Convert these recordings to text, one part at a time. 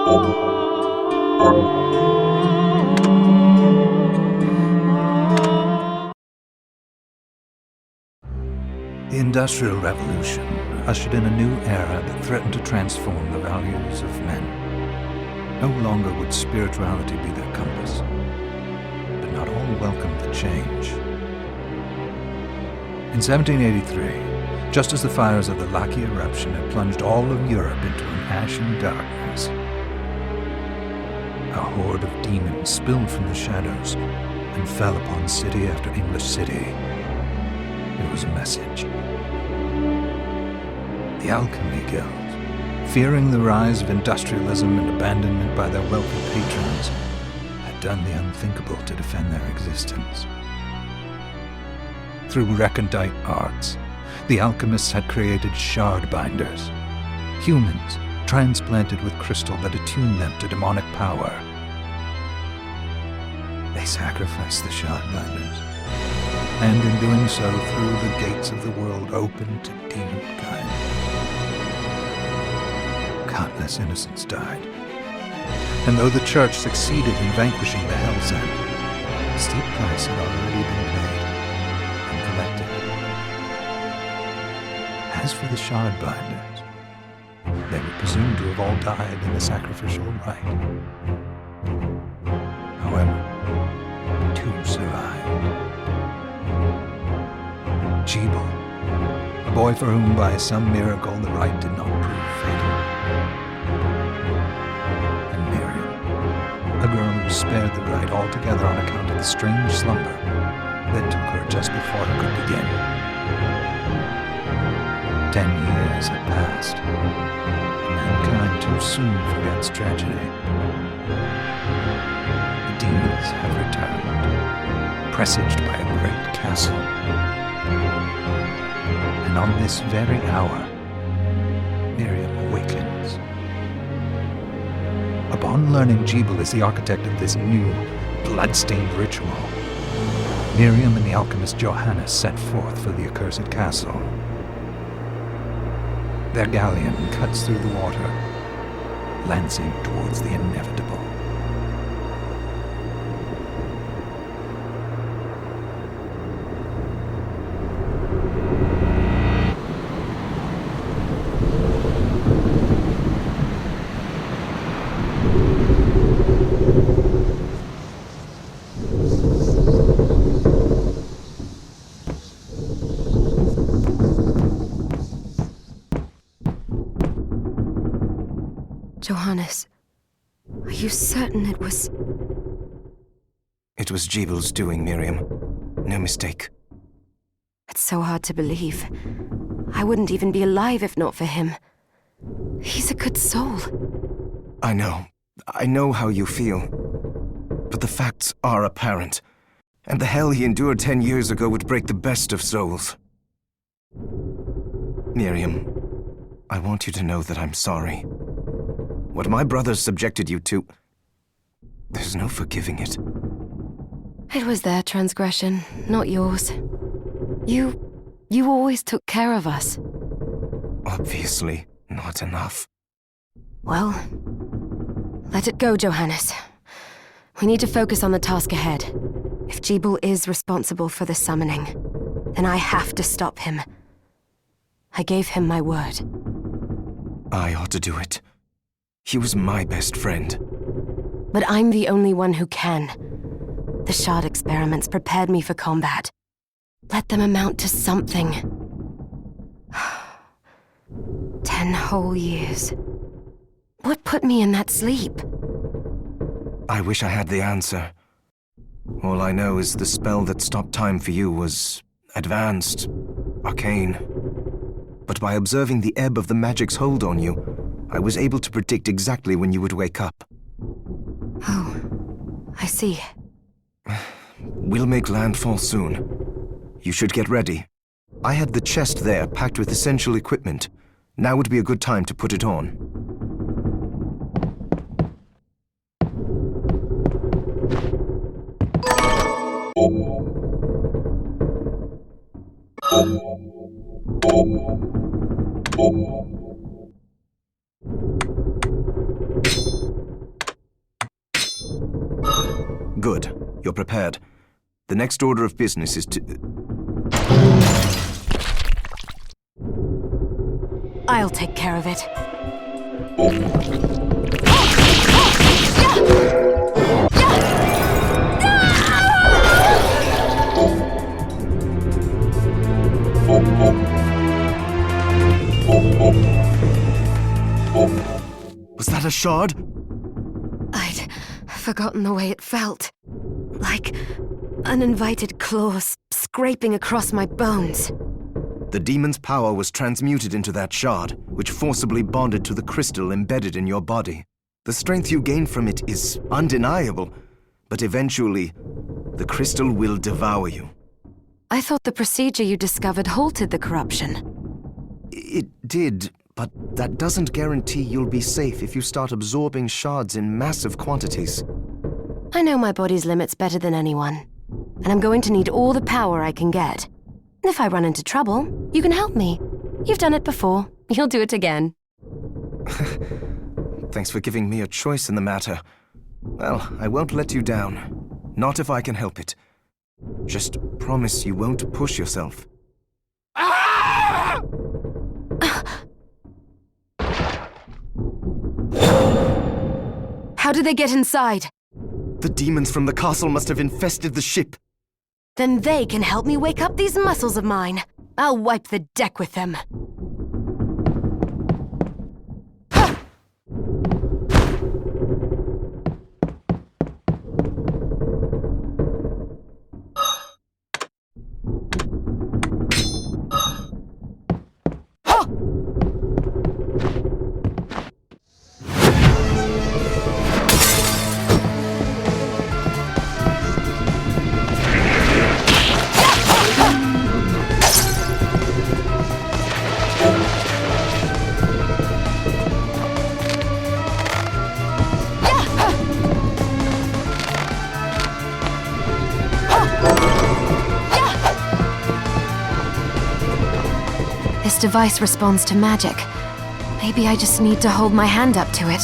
The Industrial Revolution ushered in a new era that threatened to transform the values of men. No longer would spirituality be their compass, but not all welcomed the change. In 1783, just as the fires of the Laki eruption had plunged all of Europe into an ashen darkness, a horde of demons spilled from the shadows and fell upon city after English city. It was a message. The Alchemy Guild, fearing the rise of industrialism and abandonment by their wealthy patrons, had done the unthinkable to defend their existence. Through recondite arts, the alchemists had created shard binders, humans transplanted with crystal that attuned them to demonic power. They sacrificed the shard binders, and in doing so threw the gates of the world open to demonkind. Countless innocents died, and though the Church succeeded in vanquishing the Hell's End, a steep price had already been paid and collected. As for the shard binders, they were presumed to have all died in the sacrificial rite. However, two survived. Jebel, a boy for whom by some miracle the rite did not prove fatal. And Miriam, a girl who was spared the rite altogether on account of the strange slumber that took her just before it could begin. 10 years had passed, and mankind too soon forgets tragedy. The demons have returned, presaged by a great castle. And on this very hour, Miriam awakens. Upon learning Jebel is the architect of this new, bloodstained ritual, Miriam and the alchemist Johannes set forth for the accursed castle. Their galleon cuts through the water, lancing towards the inevitable. Johannes, are you certain it was... It was Jebel's doing, Miriam. No mistake. It's so hard to believe. I wouldn't even be alive if not for him. He's a good soul. I know how you feel. But the facts are apparent. And the hell he endured 10 years ago would break the best of souls. Miriam, I want you to know that I'm sorry. What my brothers subjected you to, there's no forgiving it. It was their transgression, not yours. You always took care of us. Obviously, not enough. Well, let it go, Johannes. We need to focus on the task ahead. If Jebel is responsible for the summoning, then I have to stop him. I gave him my word. I ought to do it. He was my best friend. But I'm the only one who can. The shard experiments prepared me for combat. Let them amount to something. 10 whole years. What put me in that sleep? I wish I had the answer. All I know is the spell that stopped time for you was advanced, arcane. But by observing the ebb of the magic's hold on you, I was able to predict exactly when you would wake up. Oh, I see. We'll make landfall soon. You should get ready. I had the chest there packed with essential equipment. Now would be a good time to put it on. Good. You're prepared. The next order of business is to... I'll take care of it. Was that a shard? I'd forgotten the way it felt. Like uninvited claws scraping across my bones. The demon's power was transmuted into that shard, which forcibly bonded to the crystal embedded in your body. The strength you gain from it is undeniable, but eventually, the crystal will devour you. I thought the procedure you discovered halted the corruption. It did, but that doesn't guarantee you'll be safe if you start absorbing shards in massive quantities. I know my body's limits better than anyone, and I'm going to need all the power I can get. If I run into trouble, you can help me. You've done it before. You'll do it again. Thanks for giving me a choice in the matter. Well, I won't let you down. Not if I can help it. Just promise you won't push yourself. How did they get inside? The demons from the castle must have infested the ship. Then they can help me wake up these muscles of mine. I'll wipe the deck with them. This device responds to magic. Maybe I just need to hold my hand up to it.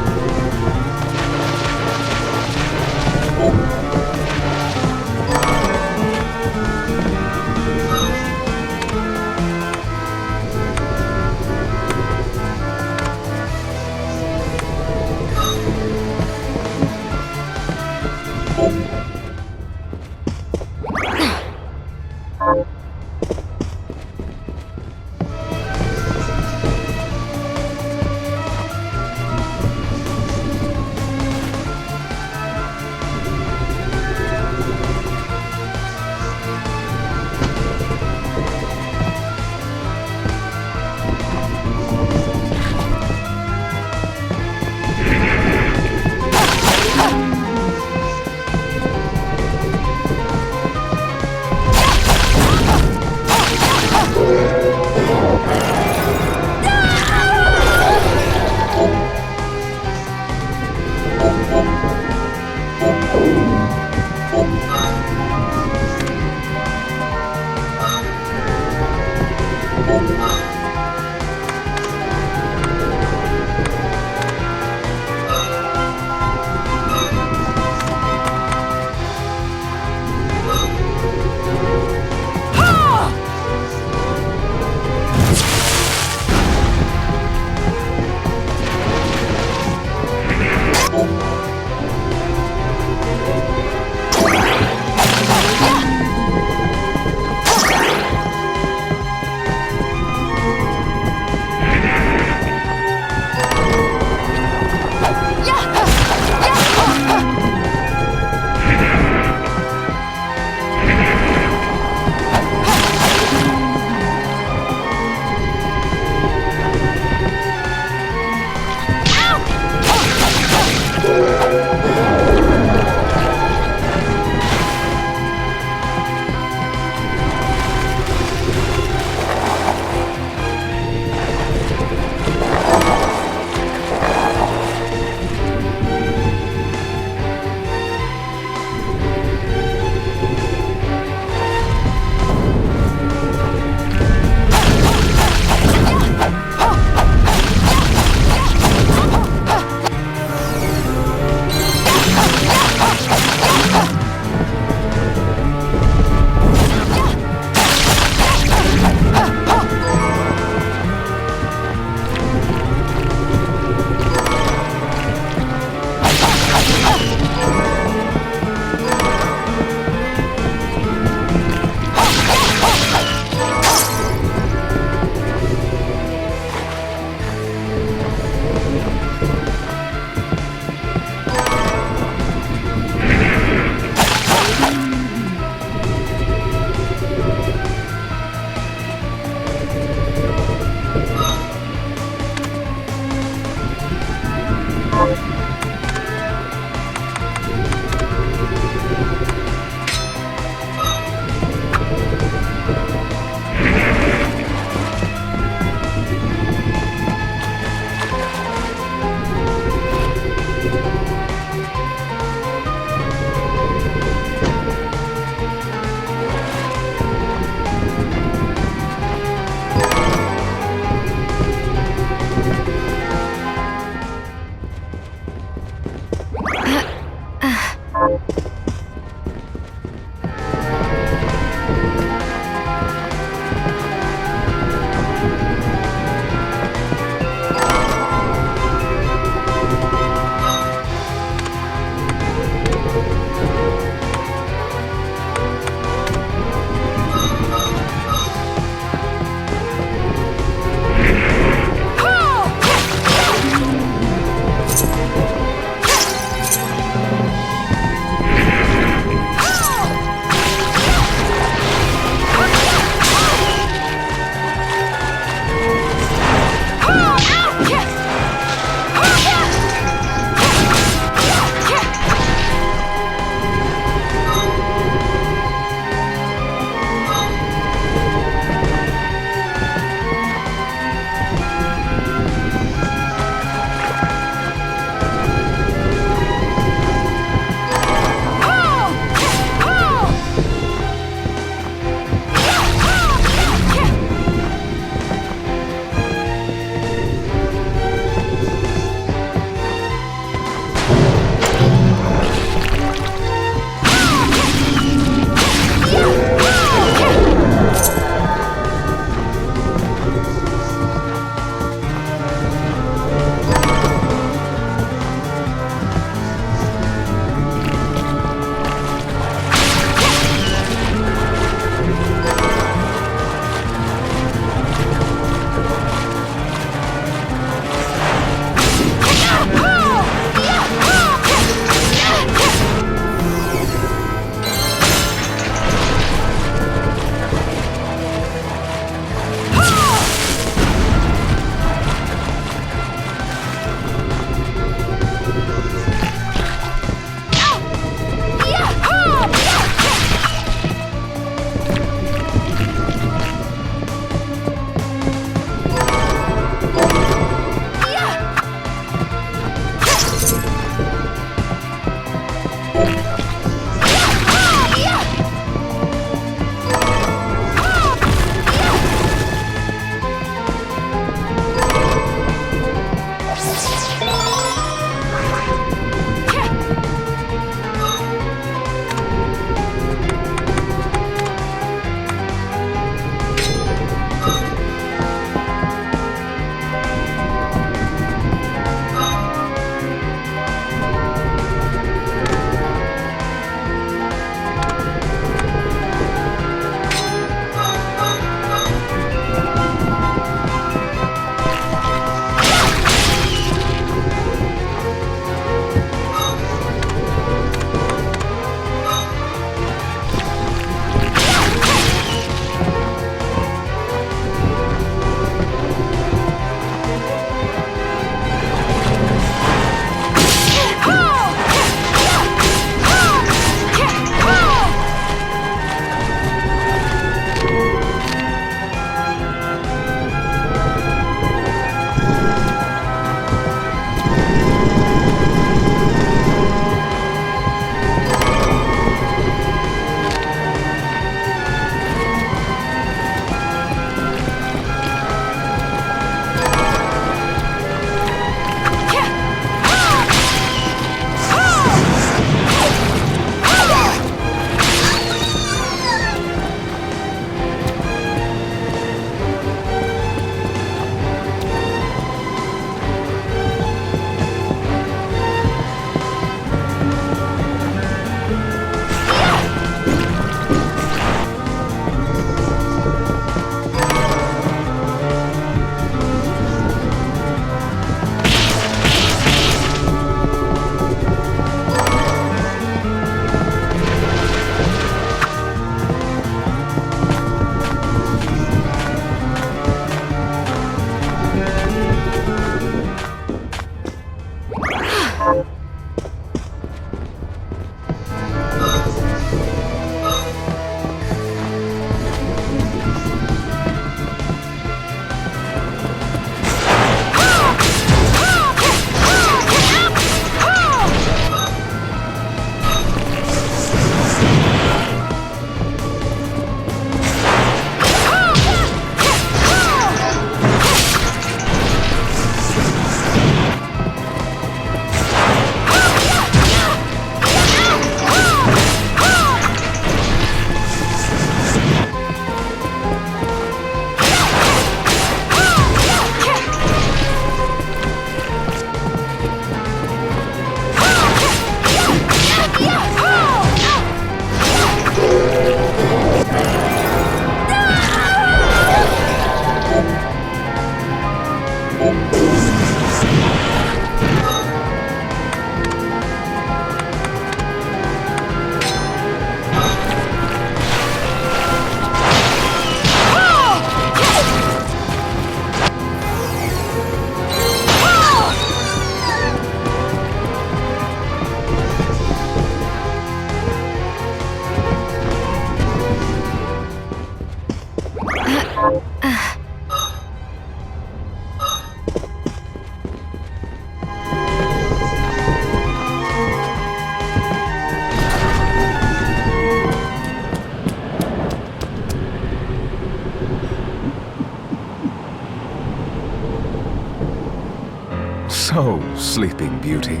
So, Sleeping Beauty,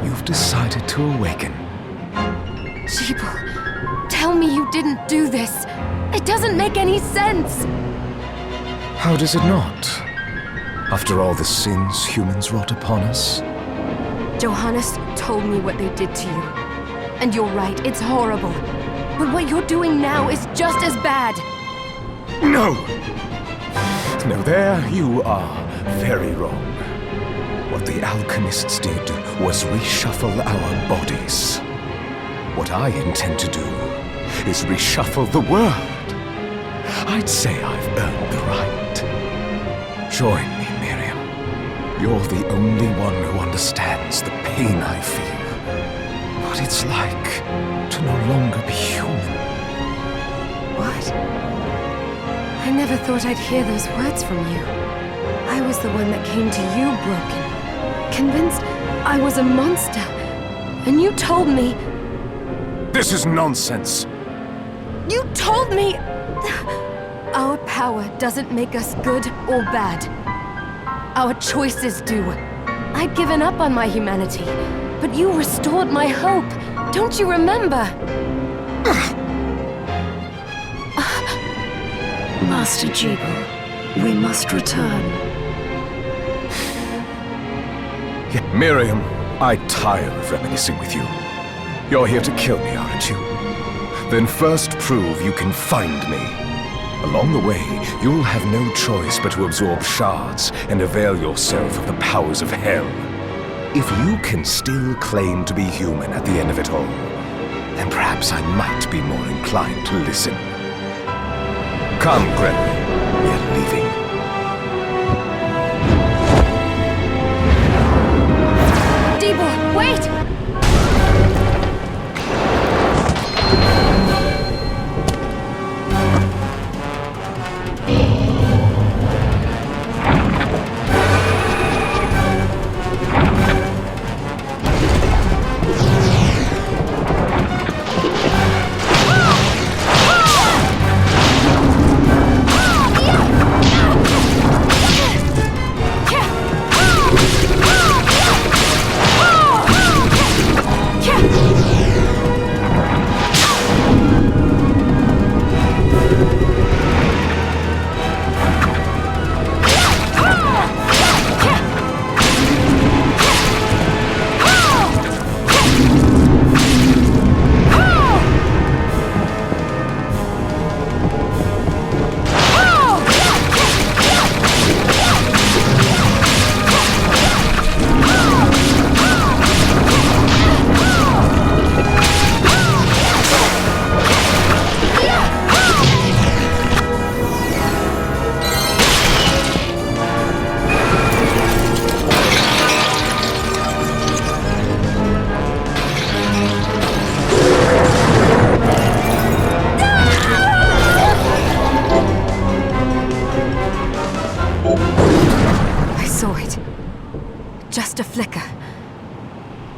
you've decided to awaken. Jeeble, tell me you didn't do this. It doesn't make any sense. How does it not? After all the sins humans wrought upon us? Johannes told me what they did to you. And you're right, it's horrible. But what you're doing now is just as bad. No! No, there you are very wrong. What the alchemists did was reshuffle our bodies. What I intend to do is reshuffle the world. I'd say I've earned the right. Join me, Miriam. You're the only one who understands the pain I feel. What it's like to no longer be human. What? I never thought I'd hear those words from you. I was the one that came to you broken, convinced I was a monster. And you told me... This is nonsense. You told me... Our power doesn't make us good or bad. Our choices do. I'd given up on my humanity, but you restored my hope. Don't you remember? Master Jeeble, we must return. Miriam, I tire of reminiscing with you. You're here to kill me, aren't you? Then first prove you can find me. Along the way, you'll have no choice but to absorb shards and avail yourself of the powers of hell. If you can still claim to be human at the end of it all, then perhaps I might be more inclined to listen. Come, Gregory. We're leaving. Jeeble, wait! Just a flicker.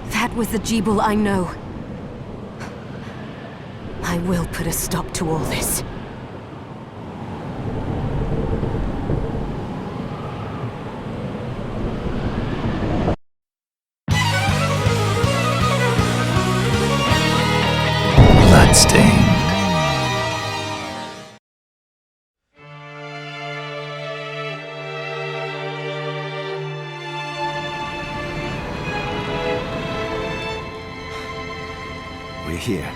That was the Jeeble I know. I will put a stop to all this. Bloodstained. We're here.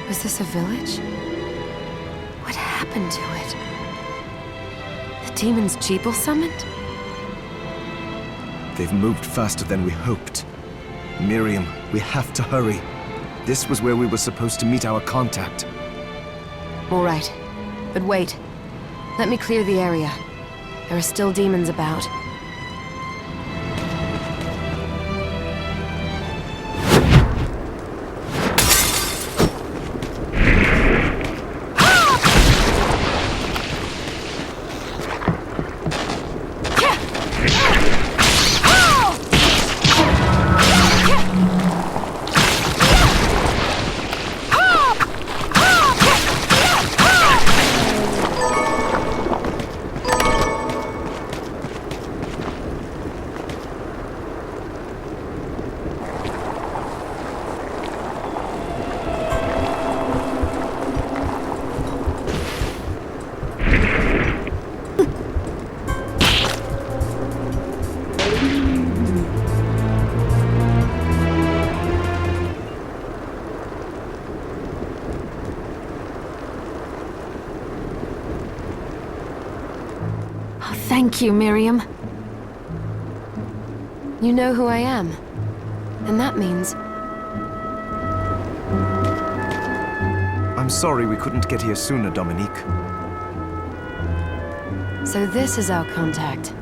Was this a village? What happened to it? The demons Jeeble summoned? They've moved faster than we hoped. Miriam, we have to hurry. This was where we were supposed to meet our contact. All right. But wait. Let me clear the area. There are still demons about. Thank you, Miriam. You know who I am. And that means... I'm sorry we couldn't get here sooner, Dominique. So this is our contact.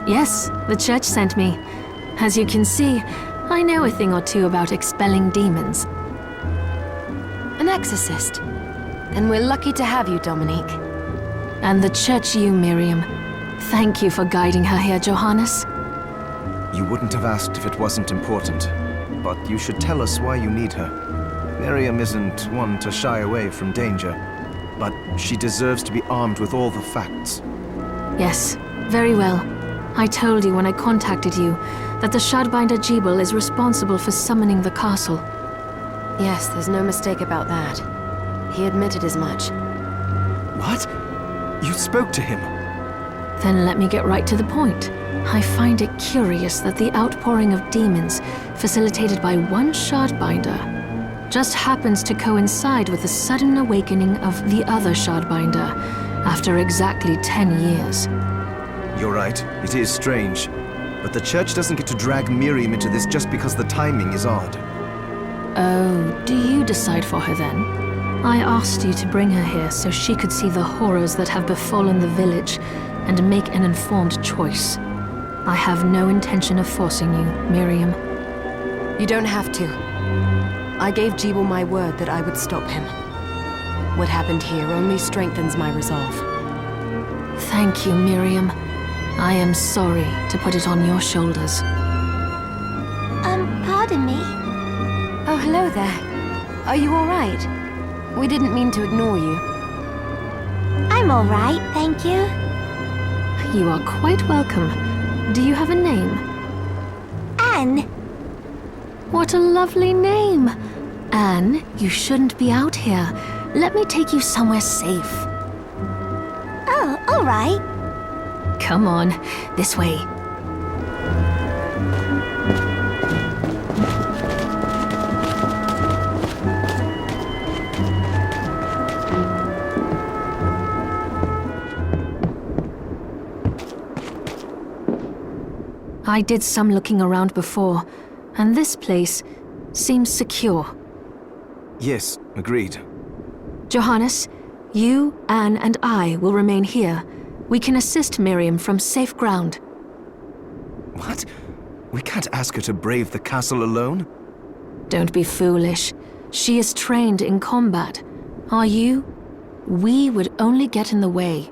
Yes, the church sent me. As you can see, I know a thing or two about expelling demons. An exorcist. And we're lucky to have you, Dominique. And the church you, Miriam. Thank you for guiding her here, Johannes. You wouldn't have asked if it wasn't important, but you should tell us why you need her. Miriam isn't one to shy away from danger, but she deserves to be armed with all the facts. Yes, very well. I told you when I contacted you that the Shardbinder Jebel is responsible for summoning the castle. Yes, there's no mistake about that. He admitted as much. What? You spoke to him? Then let me get right to the point. I find it curious that the outpouring of demons, facilitated by one Shardbinder, just happens to coincide with the sudden awakening of the other Shardbinder after exactly 10 years. You're right, it is strange. But the church doesn't get to drag Miriam into this just because the timing is odd. Oh, do you decide for her then? I asked you to bring her here so she could see the horrors that have befallen the village and make an informed choice. I have no intention of forcing you, Miriam. You don't have to. I gave Jebel my word that I would stop him. What happened here only strengthens my resolve. Thank you, Miriam. I am sorry to put it on your shoulders. Pardon me? Oh, hello there. Are you all right? We didn't mean to ignore you. I'm all right, thank you. You are quite welcome. Do you have a name? Anne. What a lovely name! Anne, you shouldn't be out here. Let me take you somewhere safe. Oh, all right. Come on, this way. I did some looking around before, and this place seems secure. Yes, agreed. Johannes, you, Anne, and I will remain here. We can assist Miriam from safe ground. What? We can't ask her to brave the castle alone? Don't be foolish. She is trained in combat. Are you? We would only get in the way.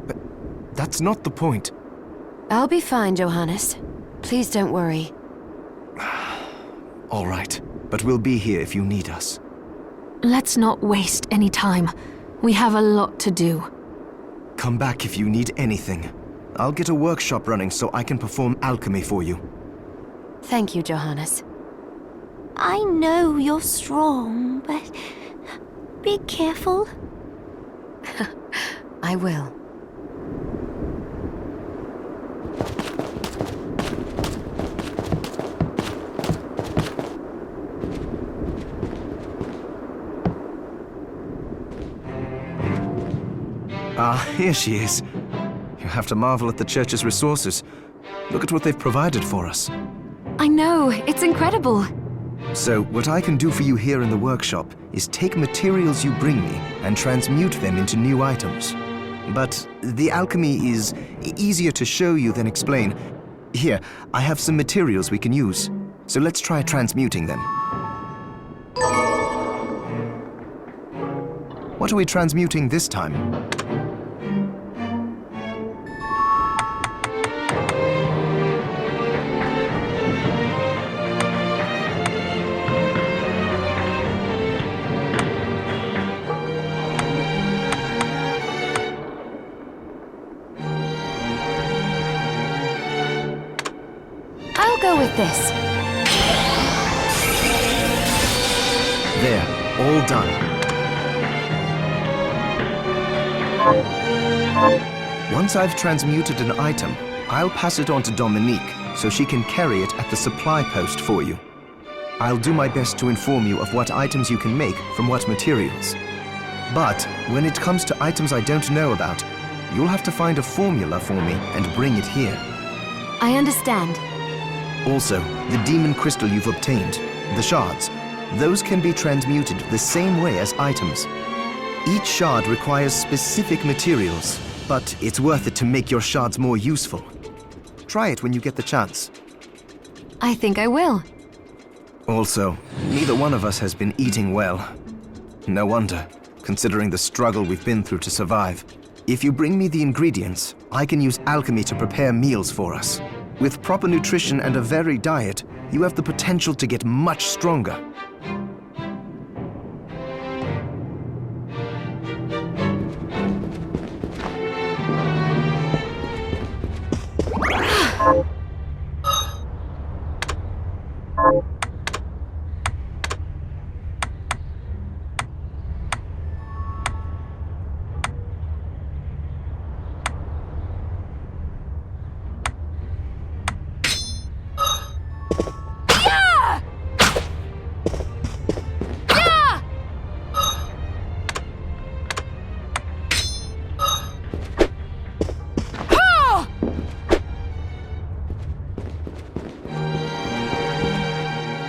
But that's not the point. I'll be fine, Johannes. Please don't worry. All right, but we'll be here if you need us. Let's not waste any time. We have a lot to do. Come back if you need anything. I'll get a workshop running so I can perform alchemy for you. Thank you, Johannes. I know you're strong, but be careful. I will. Ah, here she is. You have to marvel at the church's resources. Look at what they've provided for us. I know, it's incredible. So, what I can do for you here in the workshop is take materials you bring me and transmute them into new items. But the alchemy is easier to show you than explain. Here, I have some materials we can use. So let's try transmuting them. What are we transmuting this time? I'll go with this. There, all done. Once I've transmuted an item, I'll pass it on to Dominique so she can carry it at the supply post for you. I'll do my best to inform you of what items you can make from what materials. But when it comes to items I don't know about, you'll have to find a formula for me and bring it here. I understand. Also, the demon crystal you've obtained, the shards, those can be transmuted the same way as items. Each shard requires specific materials, but it's worth it to make your shards more useful. Try it when you get the chance. I think I will. Also, neither one of us has been eating well. No wonder, considering the struggle we've been through to survive. If you bring me the ingredients, I can use alchemy to prepare meals for us. With proper nutrition and a varied diet, you have the potential to get much stronger.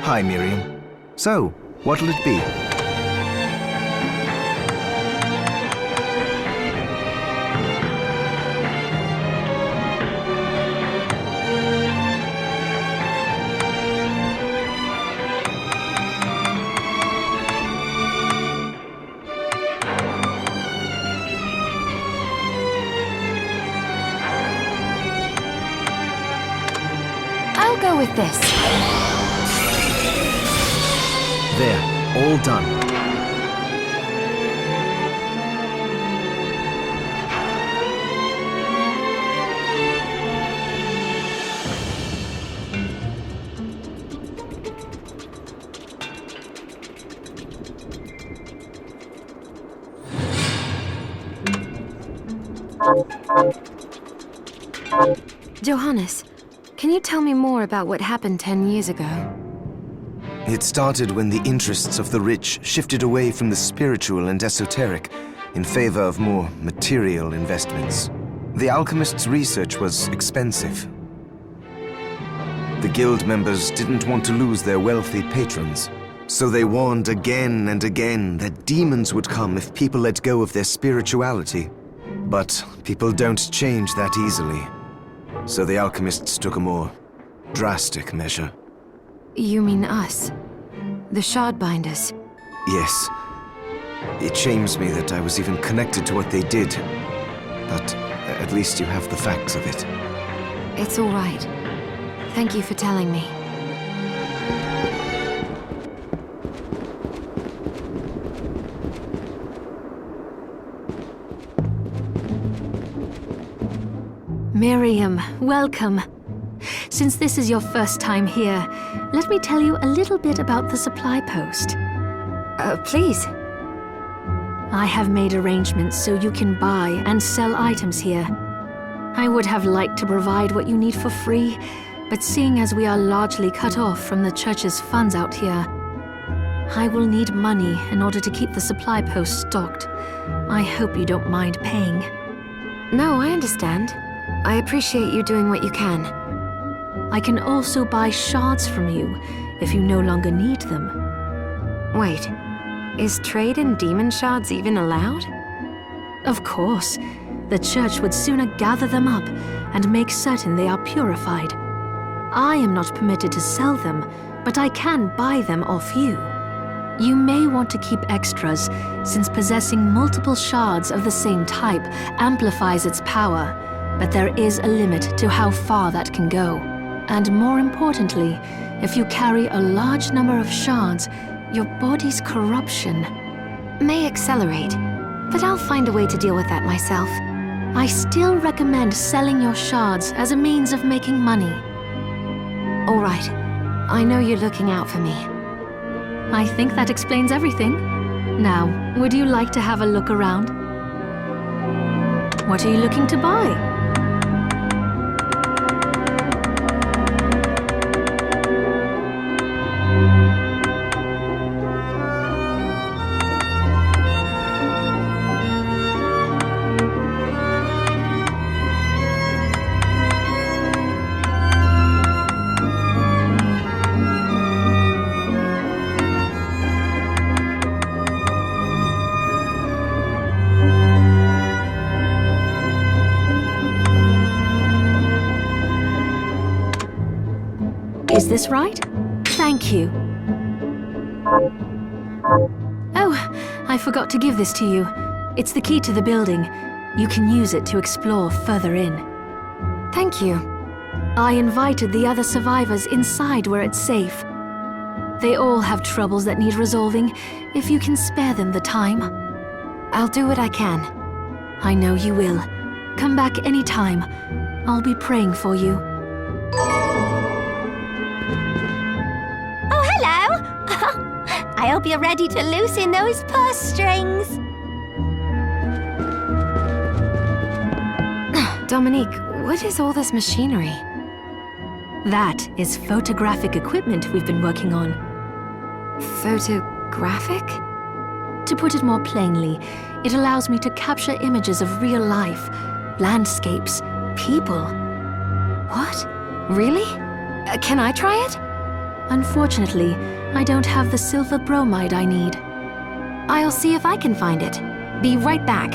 Hi, Miriam. So, what'll it be? I'll go with this. There, all done. Johannes, can you tell me more about what happened 10 years ago? It started when the interests of the rich shifted away from the spiritual and esoteric in favor of more material investments. The alchemists' research was expensive. The guild members didn't want to lose their wealthy patrons, so they warned again and again that demons would come if people let go of their spirituality. But people don't change that easily, so the alchemists took a more drastic measure. You mean us? The Shardbinders? Yes. It shames me that I was even connected to what they did. But at least you have the facts of it. It's all right. Thank you for telling me. Miriam, welcome. Since this is your first time here, let me tell you a little bit about the supply post. Please. I have made arrangements so you can buy and sell items here. I would have liked to provide what you need for free, but seeing as we are largely cut off from the church's funds out here, I will need money in order to keep the supply post stocked. I hope you don't mind paying. No, I understand. I appreciate you doing what you can. I can also buy shards from you if you no longer need them. Wait, is trade in demon shards even allowed? Of course. The church would sooner gather them up and make certain they are purified. I am not permitted to sell them, but I can buy them off you. You may want to keep extras, since possessing multiple shards of the same type amplifies its power, but there is a limit to how far that can go. And more importantly, if you carry a large number of shards, your body's corruption may accelerate, but I'll find a way to deal with that myself. I still recommend selling your shards as a means of making money. All right. I know you're looking out for me. I think that explains everything. Now, would you like to have a look around? What are you looking to buy? Is this right? Thank you. Oh, I forgot to give this to you. It's the key to the building. You can use it to explore further in. Thank you. I invited the other survivors inside where it's safe. They all have troubles that need resolving, if you can spare them the time. I'll do what I can. I know you will. Come back anytime. I'll be praying for you. Oh, hello! I hope you're ready to loosen those purse strings. Dominique, what is all this machinery? That is photographic equipment we've been working on. Photographic? To put it more plainly, it allows me to capture images of real life, landscapes, people. What? Really? Can I try it? Unfortunately, I don't have the silver bromide I need. I'll see if I can find it. Be right back.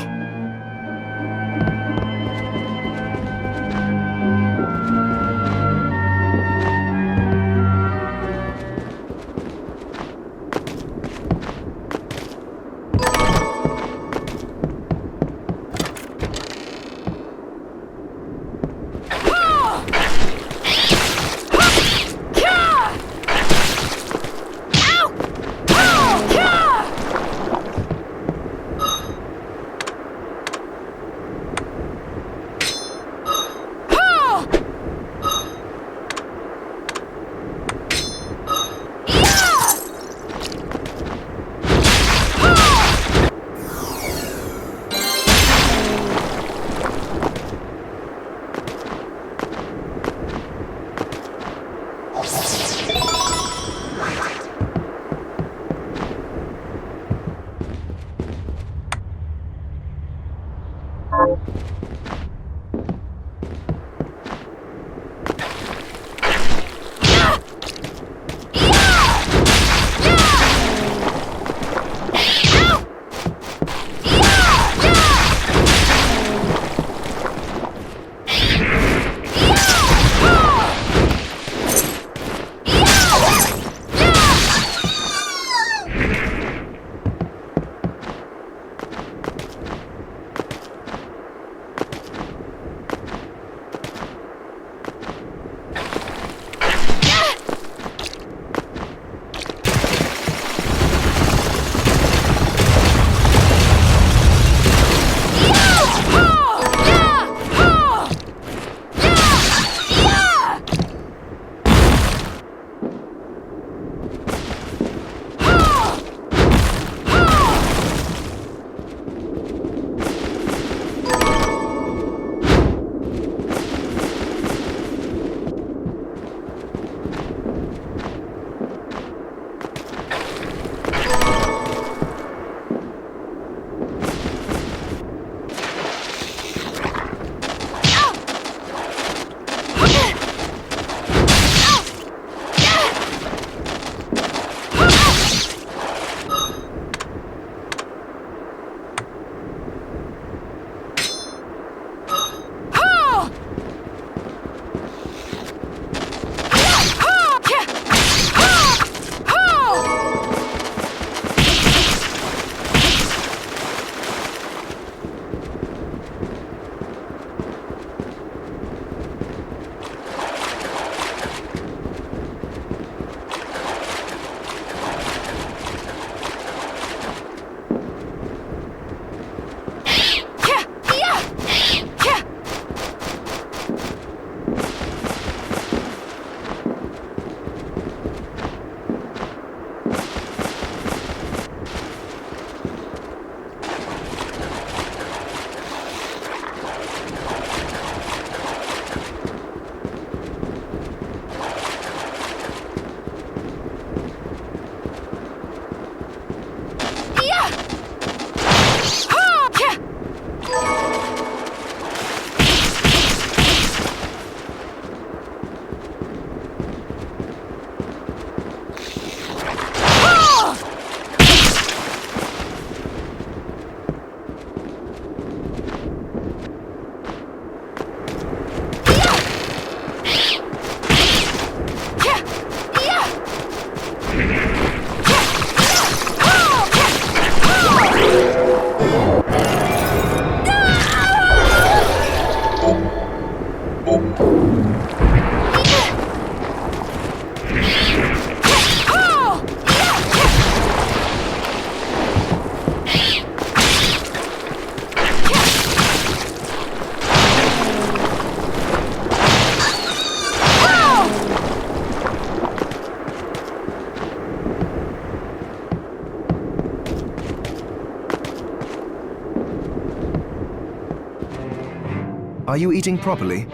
you eating properly?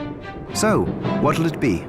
So, what'll it be?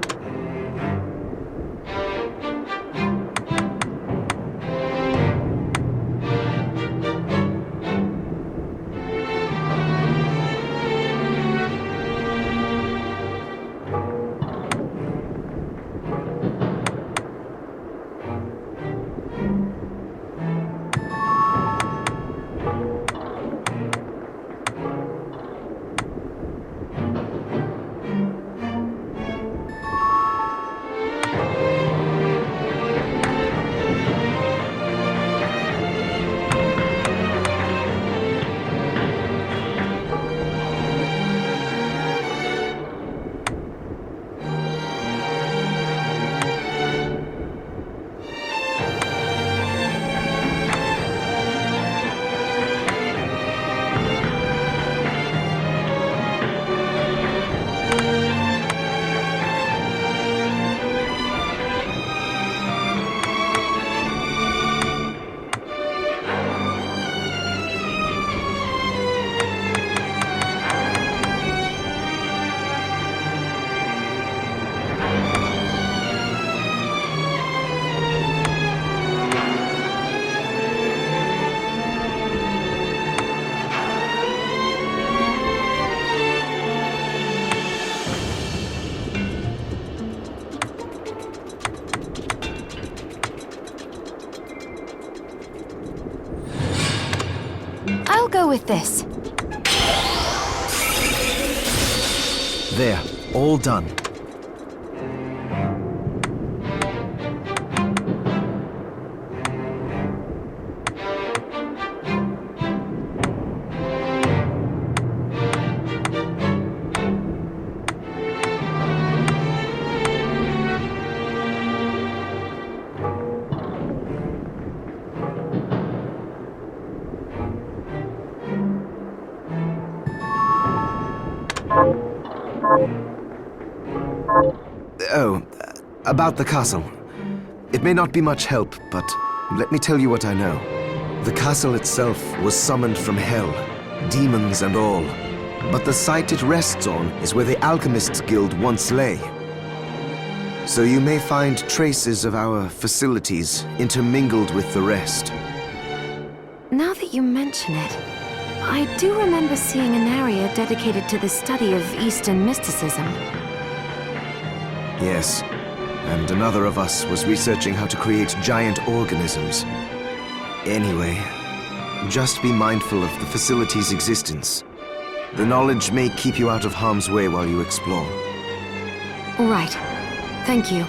I'll go with this. There, all done. Oh, about the castle. It may not be much help, but let me tell you what I know. The castle itself was summoned from hell, demons and all. But the site it rests on is where the Alchemists Guild once lay. So you may find traces of our facilities intermingled with the rest. Now that you mention it, I do remember seeing an area dedicated to the study of Eastern mysticism. Yes, and another of us was researching how to create giant organisms. Anyway, just be mindful of the facility's existence. The knowledge may keep you out of harm's way while you explore. All right. Thank you.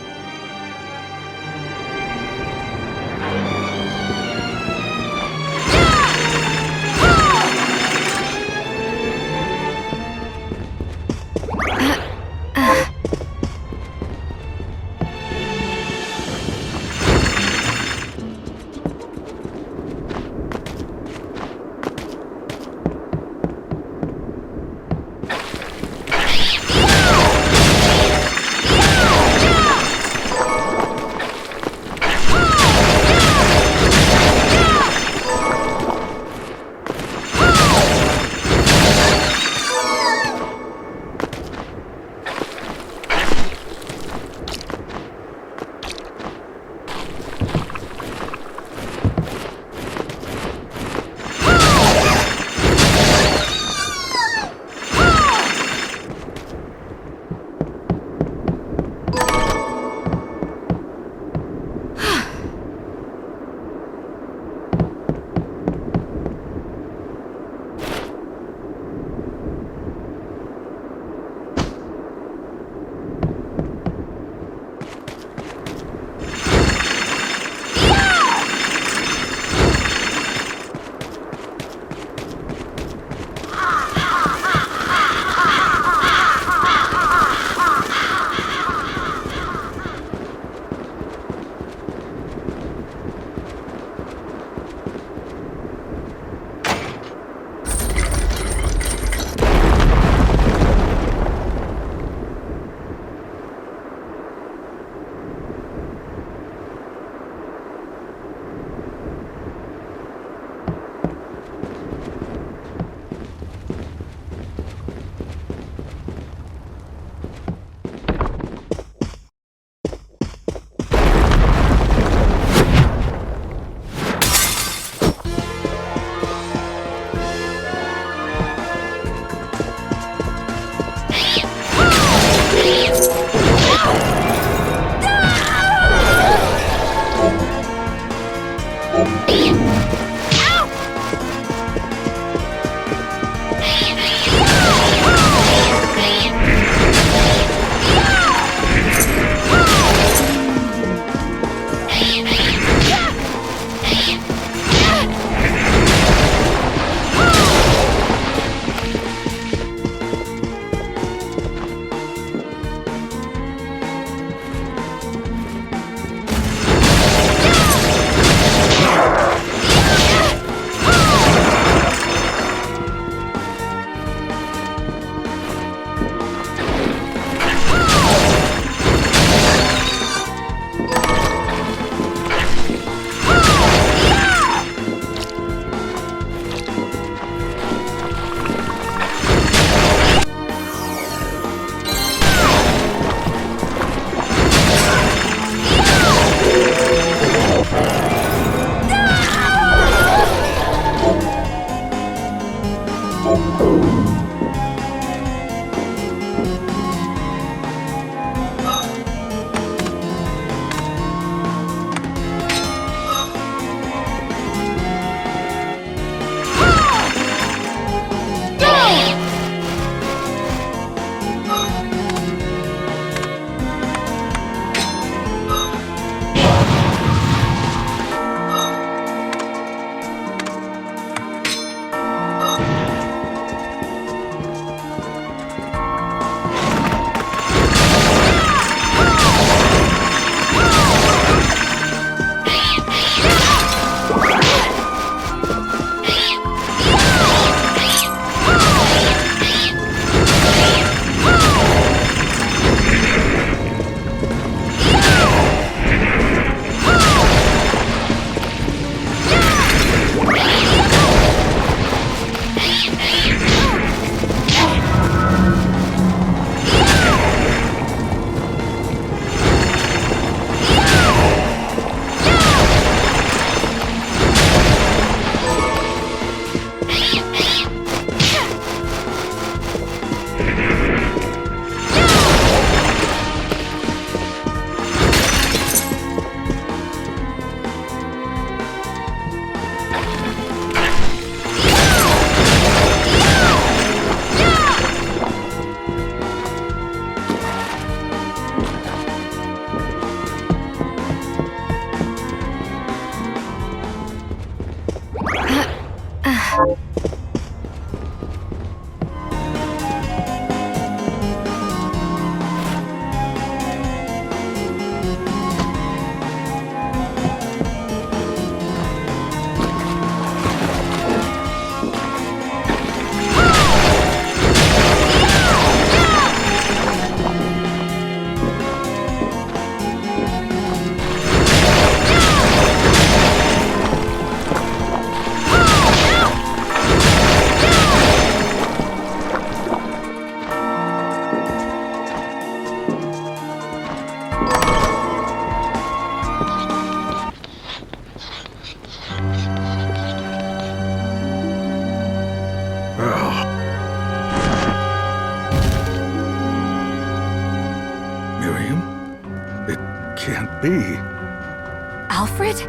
Alfred?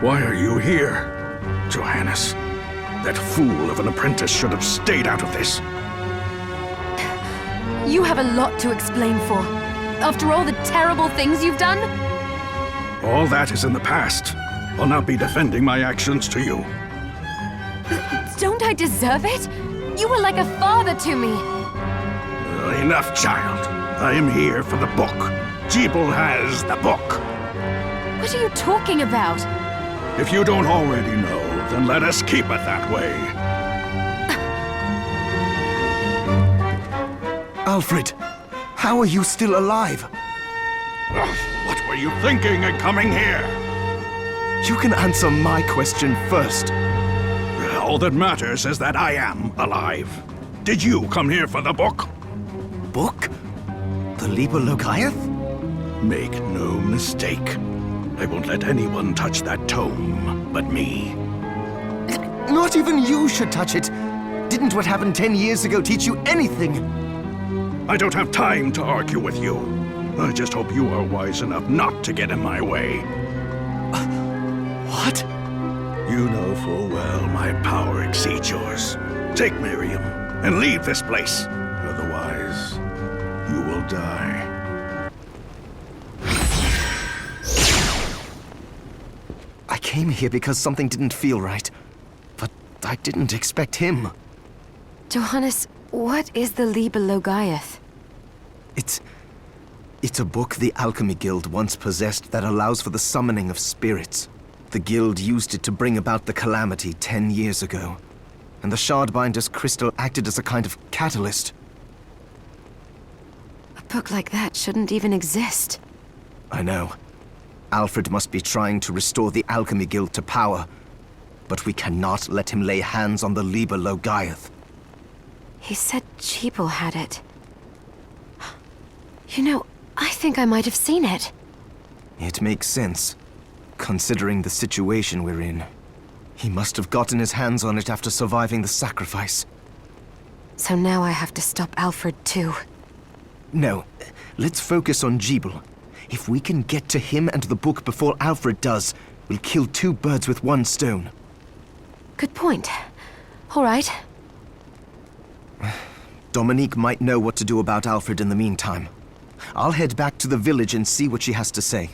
Why are you here, Johannes? That fool of an apprentice should have stayed out of this. You have a lot to explain for. After all the terrible things you've done? All that is in the past. I'll not be defending my actions to you. Don't I deserve it? You were like a father to me. Enough, child. I am here for the book. Jeeble has the book. What are you talking about? If you don't already know, then let us keep it that way. Alfred, how are you still alive? What were you thinking in coming here? You can answer my question first. All that matters is that I am alive. Did you come here for the book? Book? The Liber Logaeth? Make no mistake. I won't let anyone touch that tome but me. Not even you should touch it. Didn't what happened 10 years ago teach you anything? I don't have time to argue with you. I just hope you are wise enough not to get in my way. What? You know full well my power exceeds yours. Take Miriam and leave this place. Otherwise, you will die. I came here because something didn't feel right. But I didn't expect him. Johannes, what is the Liber Logaeth? It's a book the Alchemy Guild once possessed that allows for the summoning of spirits. The Guild used it to bring about the calamity 10 years ago. And the Shardbinder's crystal acted as a kind of catalyst. A book like that shouldn't even exist. I know. Alfred must be trying to restore the Alchemy Guild to power. But we cannot let him lay hands on the Liber Logaeth. He said Jeeble had it. You know, I think I might have seen it. It makes sense, considering the situation we're in. He must have gotten his hands on it after surviving the sacrifice. So now I have to stop Alfred too. No, let's focus on Jeeble. If we can get to him and the book before Alfred does, we'll kill two birds with one stone. Good point. All right. Dominique might know what to do about Alfred in the meantime. I'll head back to the village and see what she has to say.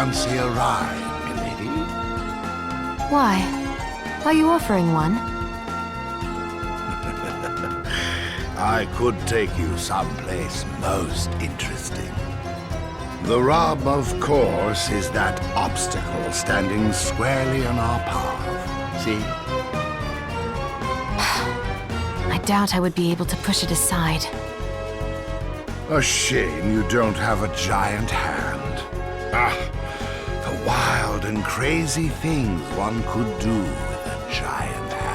Fancy a ride, milady? Why? Are you offering one? I could take you someplace most interesting. The rub, of course, is that obstacle standing squarely in our path. See? I doubt I would be able to push it aside. A shame you don't have a giant hand. Ah, the wild and crazy things one could do with a giant hand.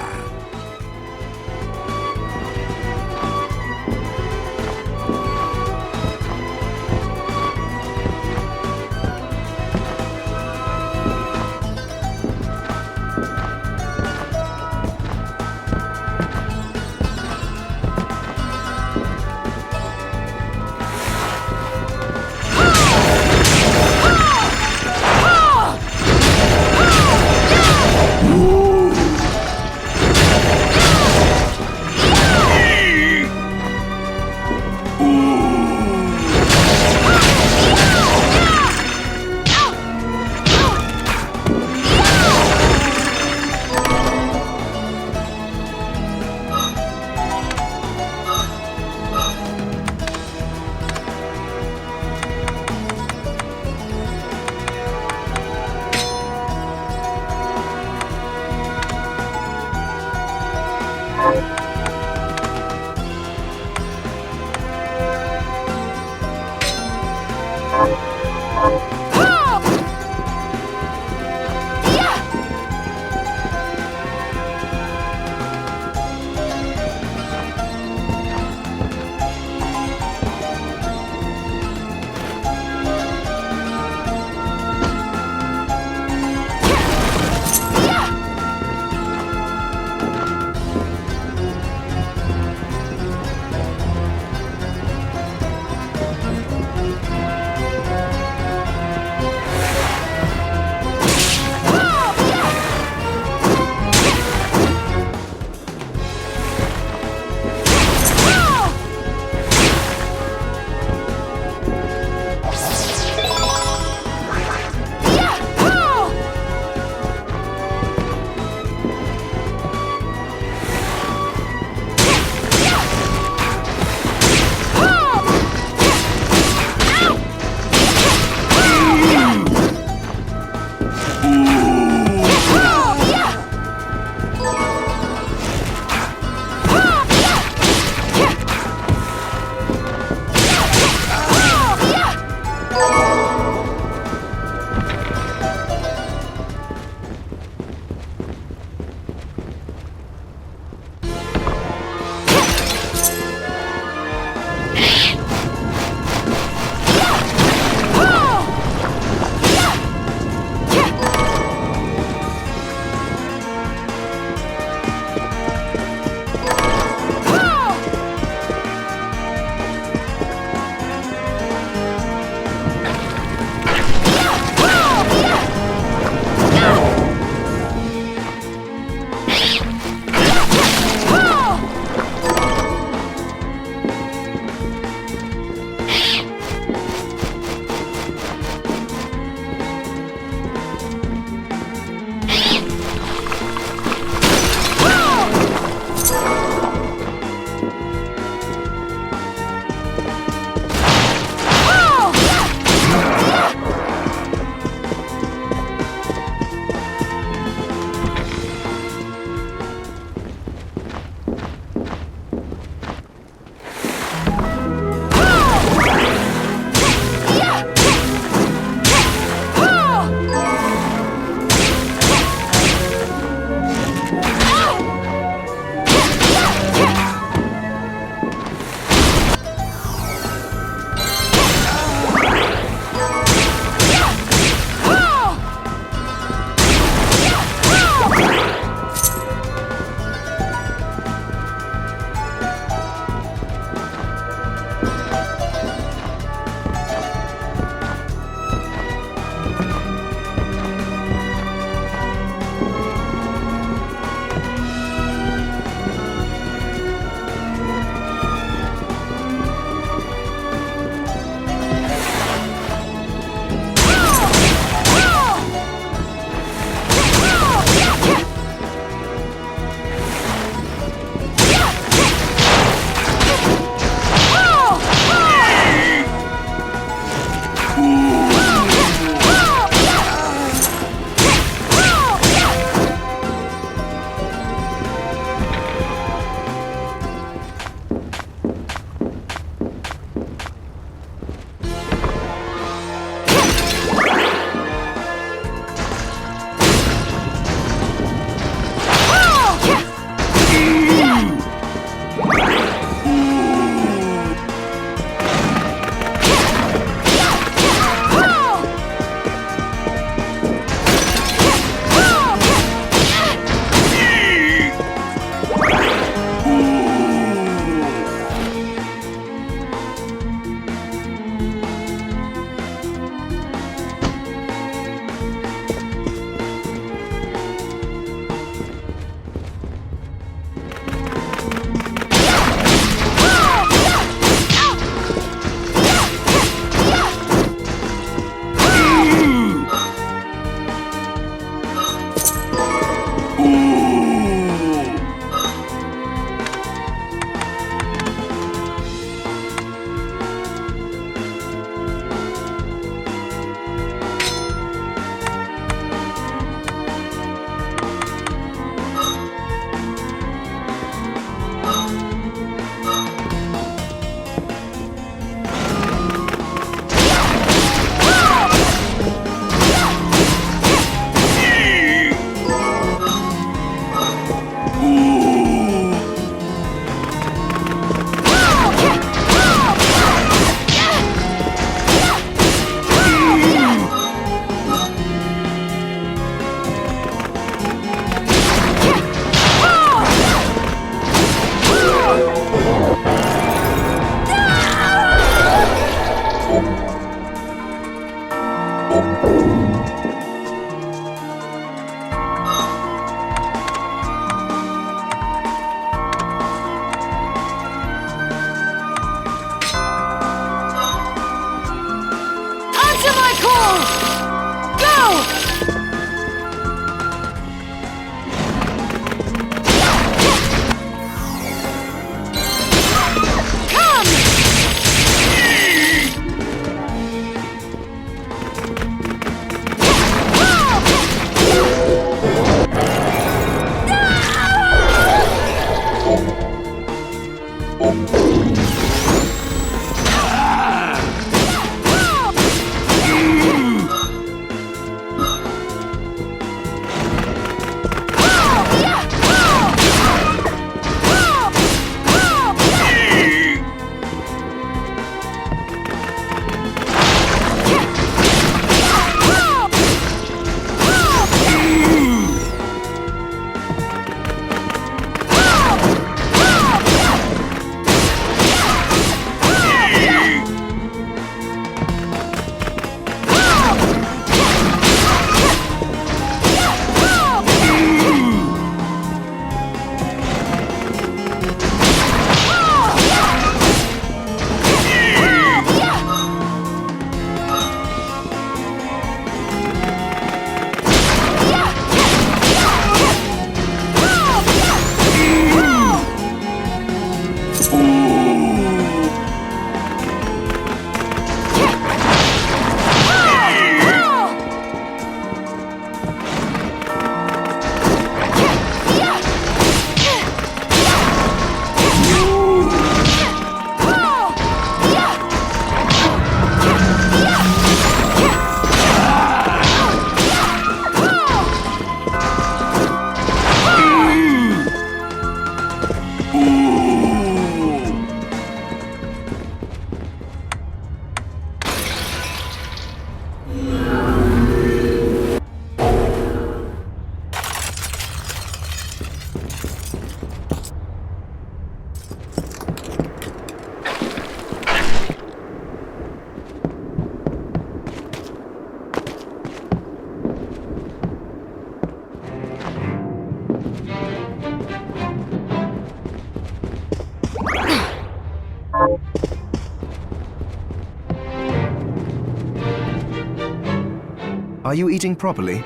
Are you eating properly?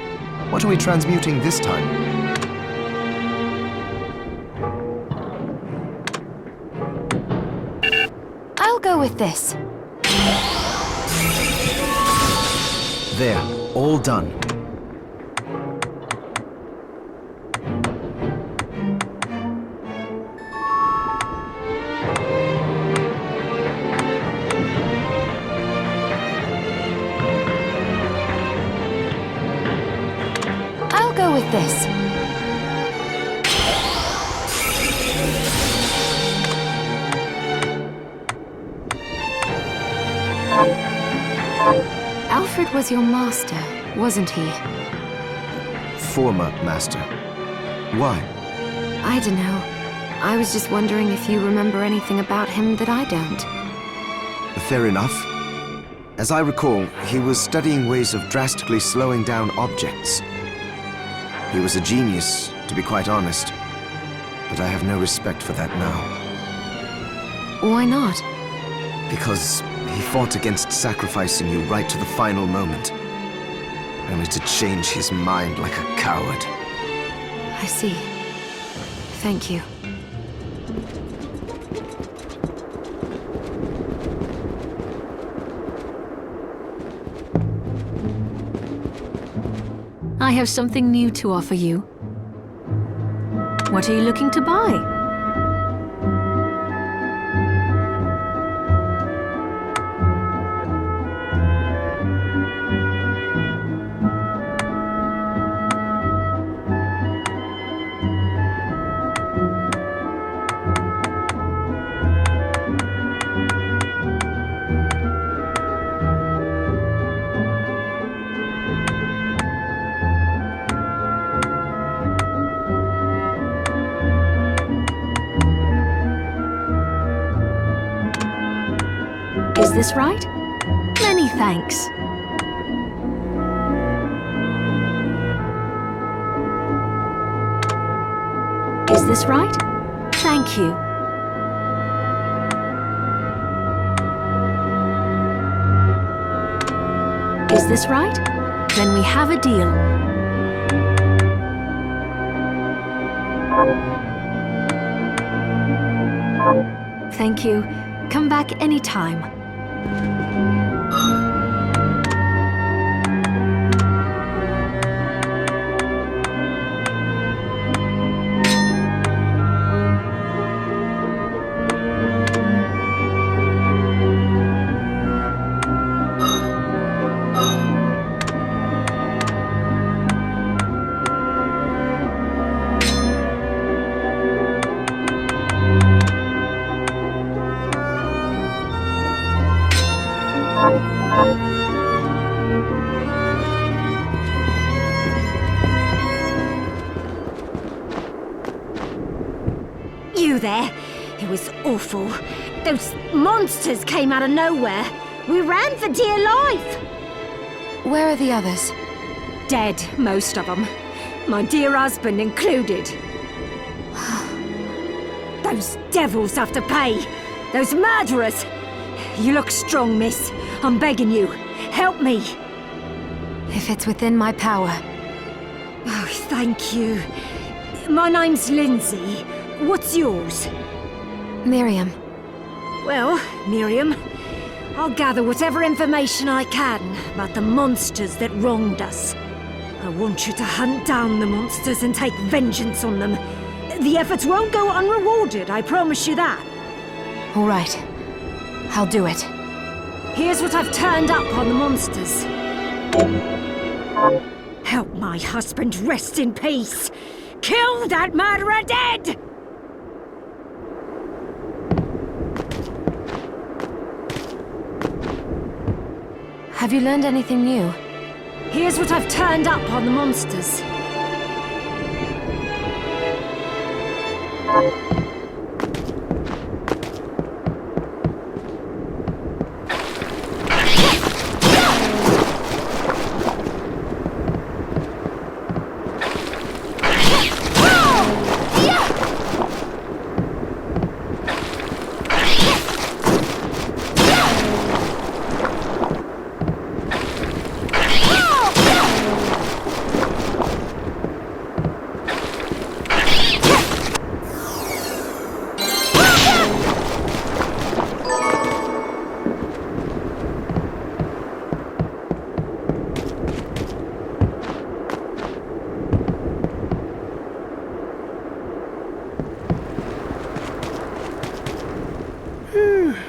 What are we transmuting this time? I'll go with this. There, all done. I'll go with this. Alfred was your master, wasn't he? Former master. Why? I don't know. I was just wondering if you remember anything about him that I don't. Fair enough. As I recall, he was studying ways of drastically slowing down objects. He was a genius, to be quite honest. But I have no respect for that now. Why not? Because he fought against sacrificing you right to the final moment. Only to change his mind like a coward. I see. Thank you. I have something new to offer you. What are you looking to buy? Is this right? Many thanks. Is this right? Thank you. Is this right? Then we have a deal. Thank you. Come back anytime. You there? It was awful. Those monsters came out of nowhere. We ran for dear life. Where are the others? Dead, most of them. My dear husband included. Those devils have to pay. Those murderers. You look strong, miss. I'm begging you. Help me. If it's within my power. Oh, thank you. My name's Lindsay. What's yours? Miriam. Well, Miriam, I'll gather whatever information I can about the monsters that wronged us. I want you to hunt down the monsters and take vengeance on them. The efforts won't go unrewarded, I promise you that. All right. I'll do it. Here's what I've turned up on the monsters. Help my husband rest in peace. Kill that murderer dead! Have you learned anything new? Here's what I've turned up on the monsters.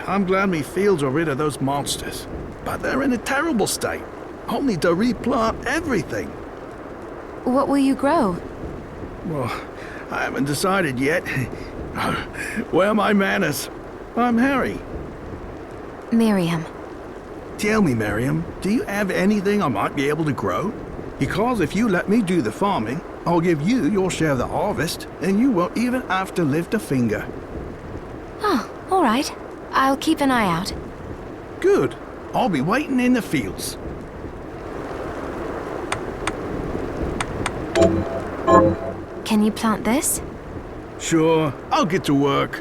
I'm glad me fields are rid of those monsters. But they're in a terrible state. I'll need to replant everything. What will you grow? Well, I haven't decided yet. Where are my manners? I'm Harry. Miriam. Tell me, Miriam, do you have anything I might be able to grow? Because if you let me do the farming, I'll give you your share of the harvest, and you won't even have to lift a finger. Oh, all right. I'll keep an eye out. Good. I'll be waiting in the fields. Can you plant this? Sure, I'll get to work.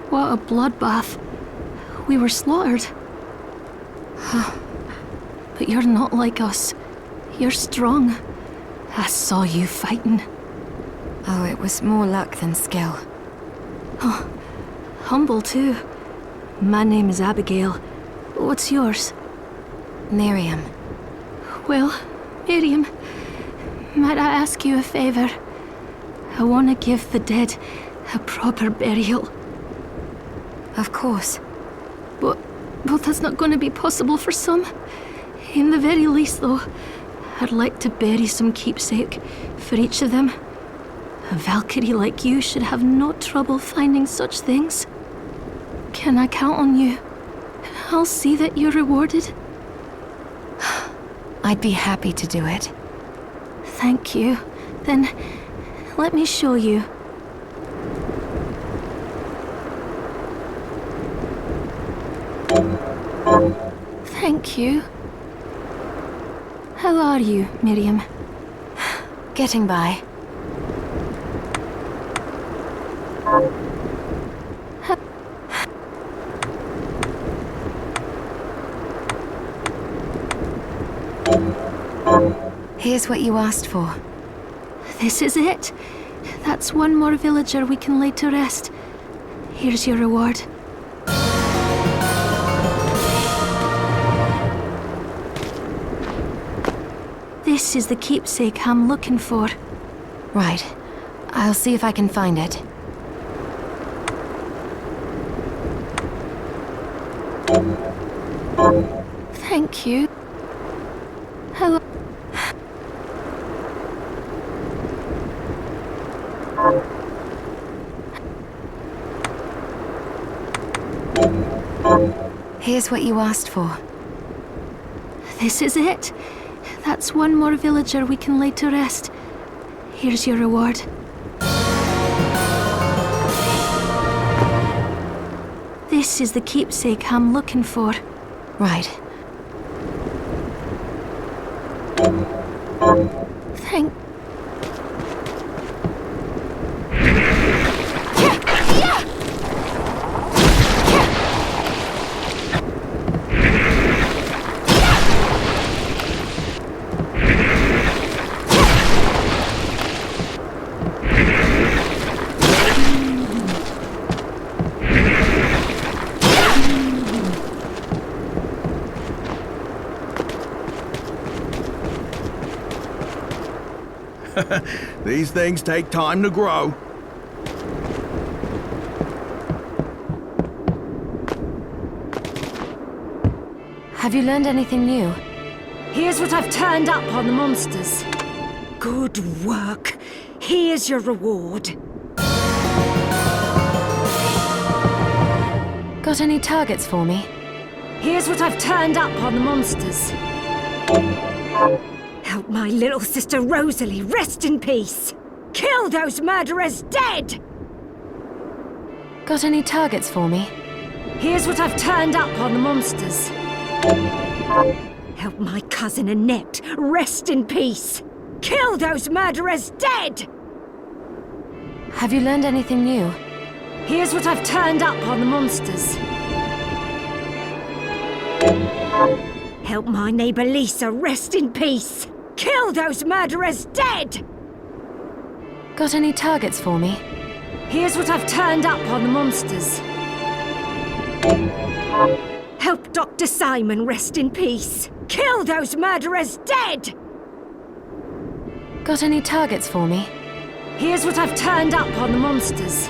What a bloodbath. We were slaughtered. But you're not like us. You're strong. I saw you fighting. Oh, it was more luck than skill. Oh, humble too. My name is Abigail. What's yours? Miriam. Well, Miriam, might I ask you a favor? I want to give the dead a proper burial. Of course. But that's not going to be possible for some. In the very least, though, I'd like to bury some keepsake for each of them. A Valkyrie like you should have no trouble finding such things. Can I count on you? I'll see that you're rewarded. I'd be happy to do it. Thank you. Then, let me show you. Thank you. How are you, Miriam? Getting by. Here's what you asked for. This is it. That's one more villager we can lay to rest. Here's your reward. This is the keepsake I'm looking for. Right. I'll see if I can find it. Thank you. Hello. Here's what you asked for. This is it. That's one more villager we can lay to rest. Here's your reward. This is the keepsake I'm looking for. Right. Thank... These things take time to grow. Have you learned anything new? Here's what I've turned up on the monsters. Good work. Here's your reward. Got any targets for me? Here's what I've turned up on the monsters. Help my little sister Rosalie rest in peace. Kill those murderers dead! Got any targets for me? Here's what I've turned up on the monsters. Help my cousin Annette rest in peace. Kill those murderers dead! Have you learned anything new? Here's what I've turned up on the monsters. Help my neighbor Lisa rest in peace. Kill those murderers dead! Got any targets for me? Here's what I've turned up on the monsters. Help Dr. Simon rest in peace. Kill those murderers dead! Got any targets for me? Here's what I've turned up on the monsters.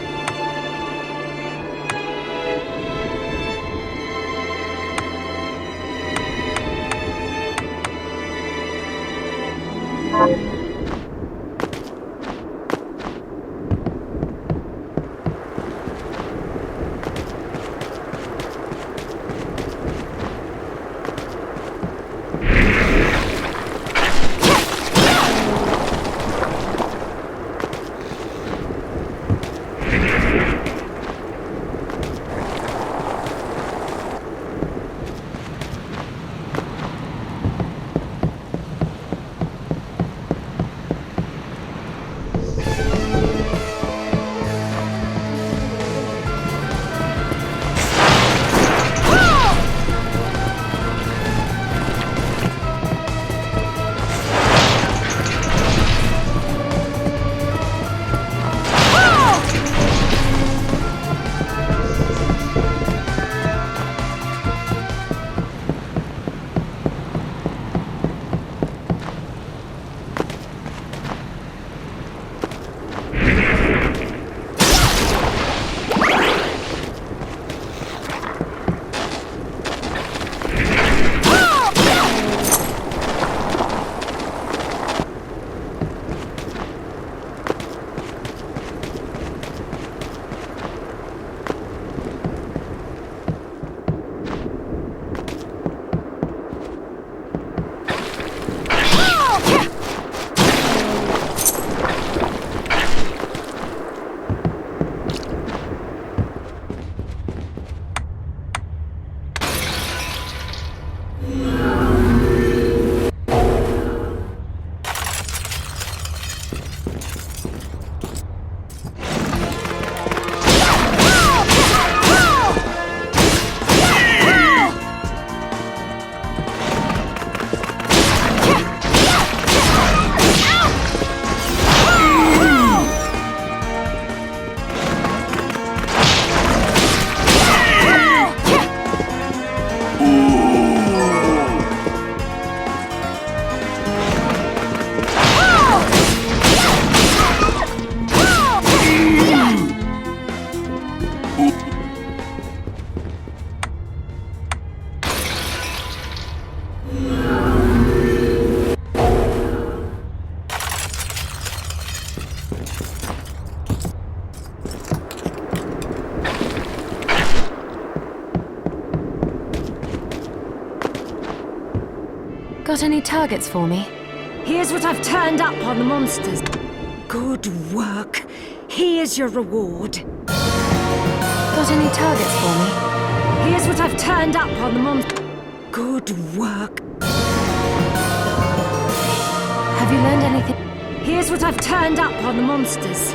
Got any targets for me? Here's what I've turned up on the monsters. Good work. Here's your reward. Got any targets for me? Here's what I've turned up on the monsters. Good work. Have you learned anything? Here's what I've turned up on the monsters.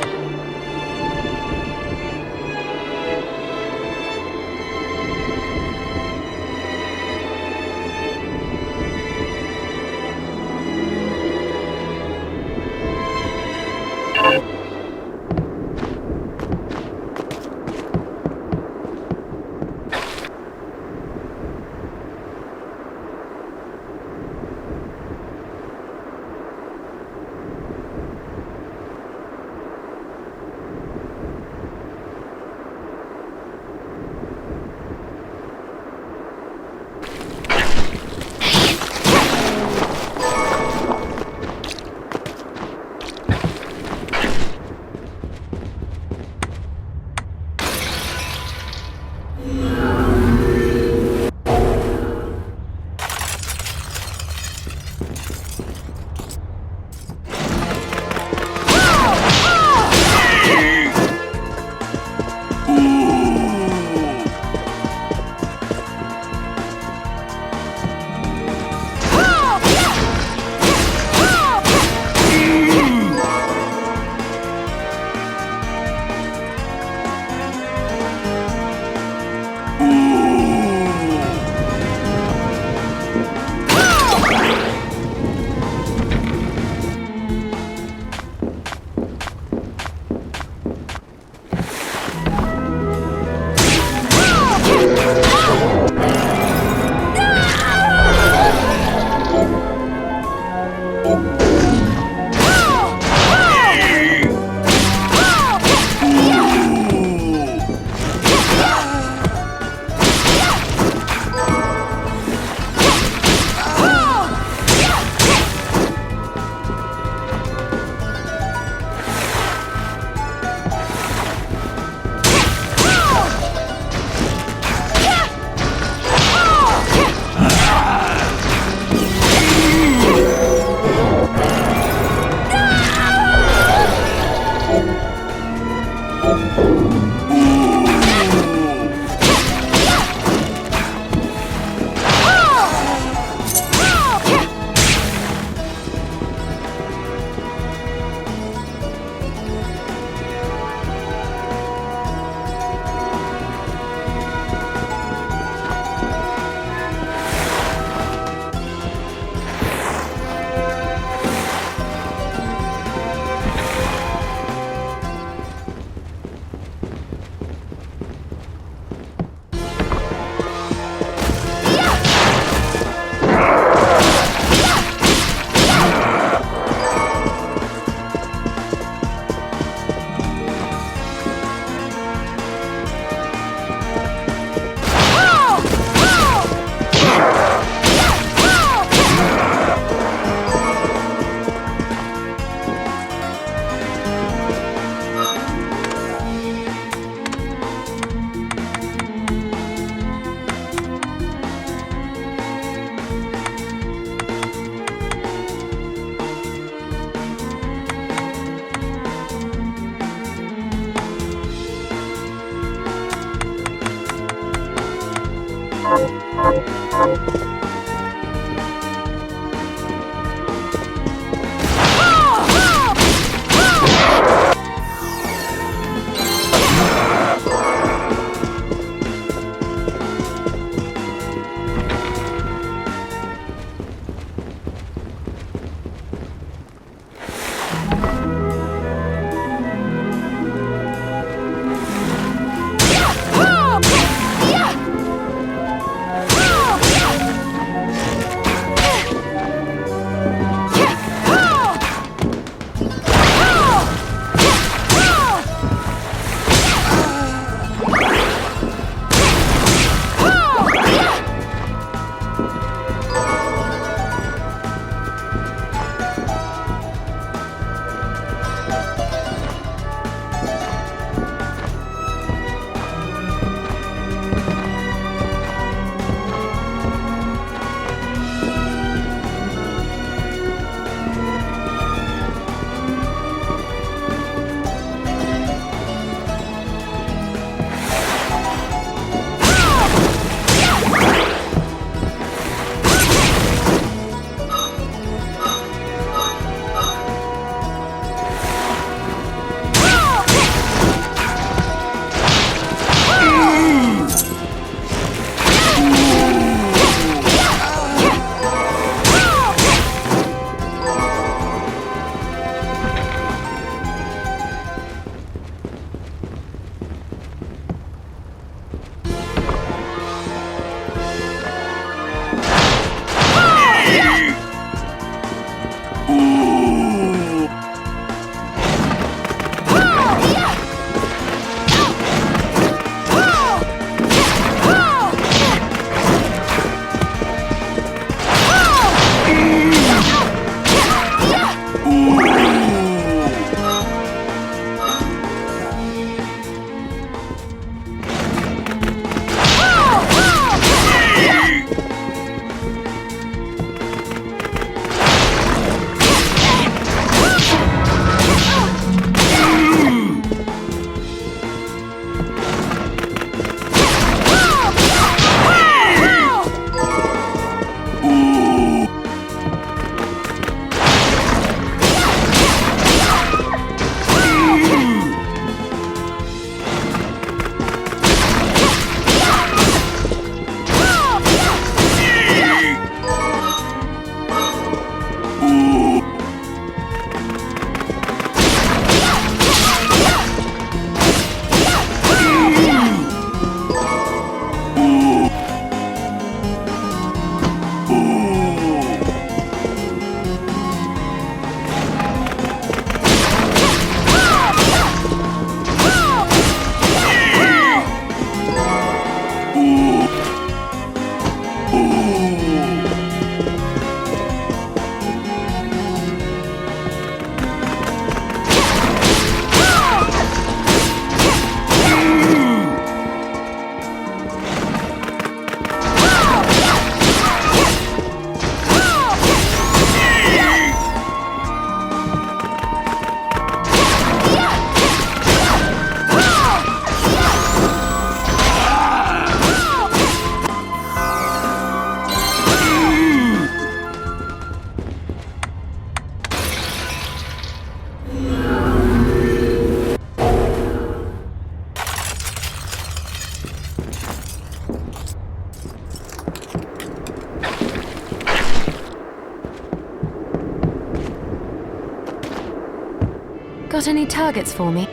Got any targets for me?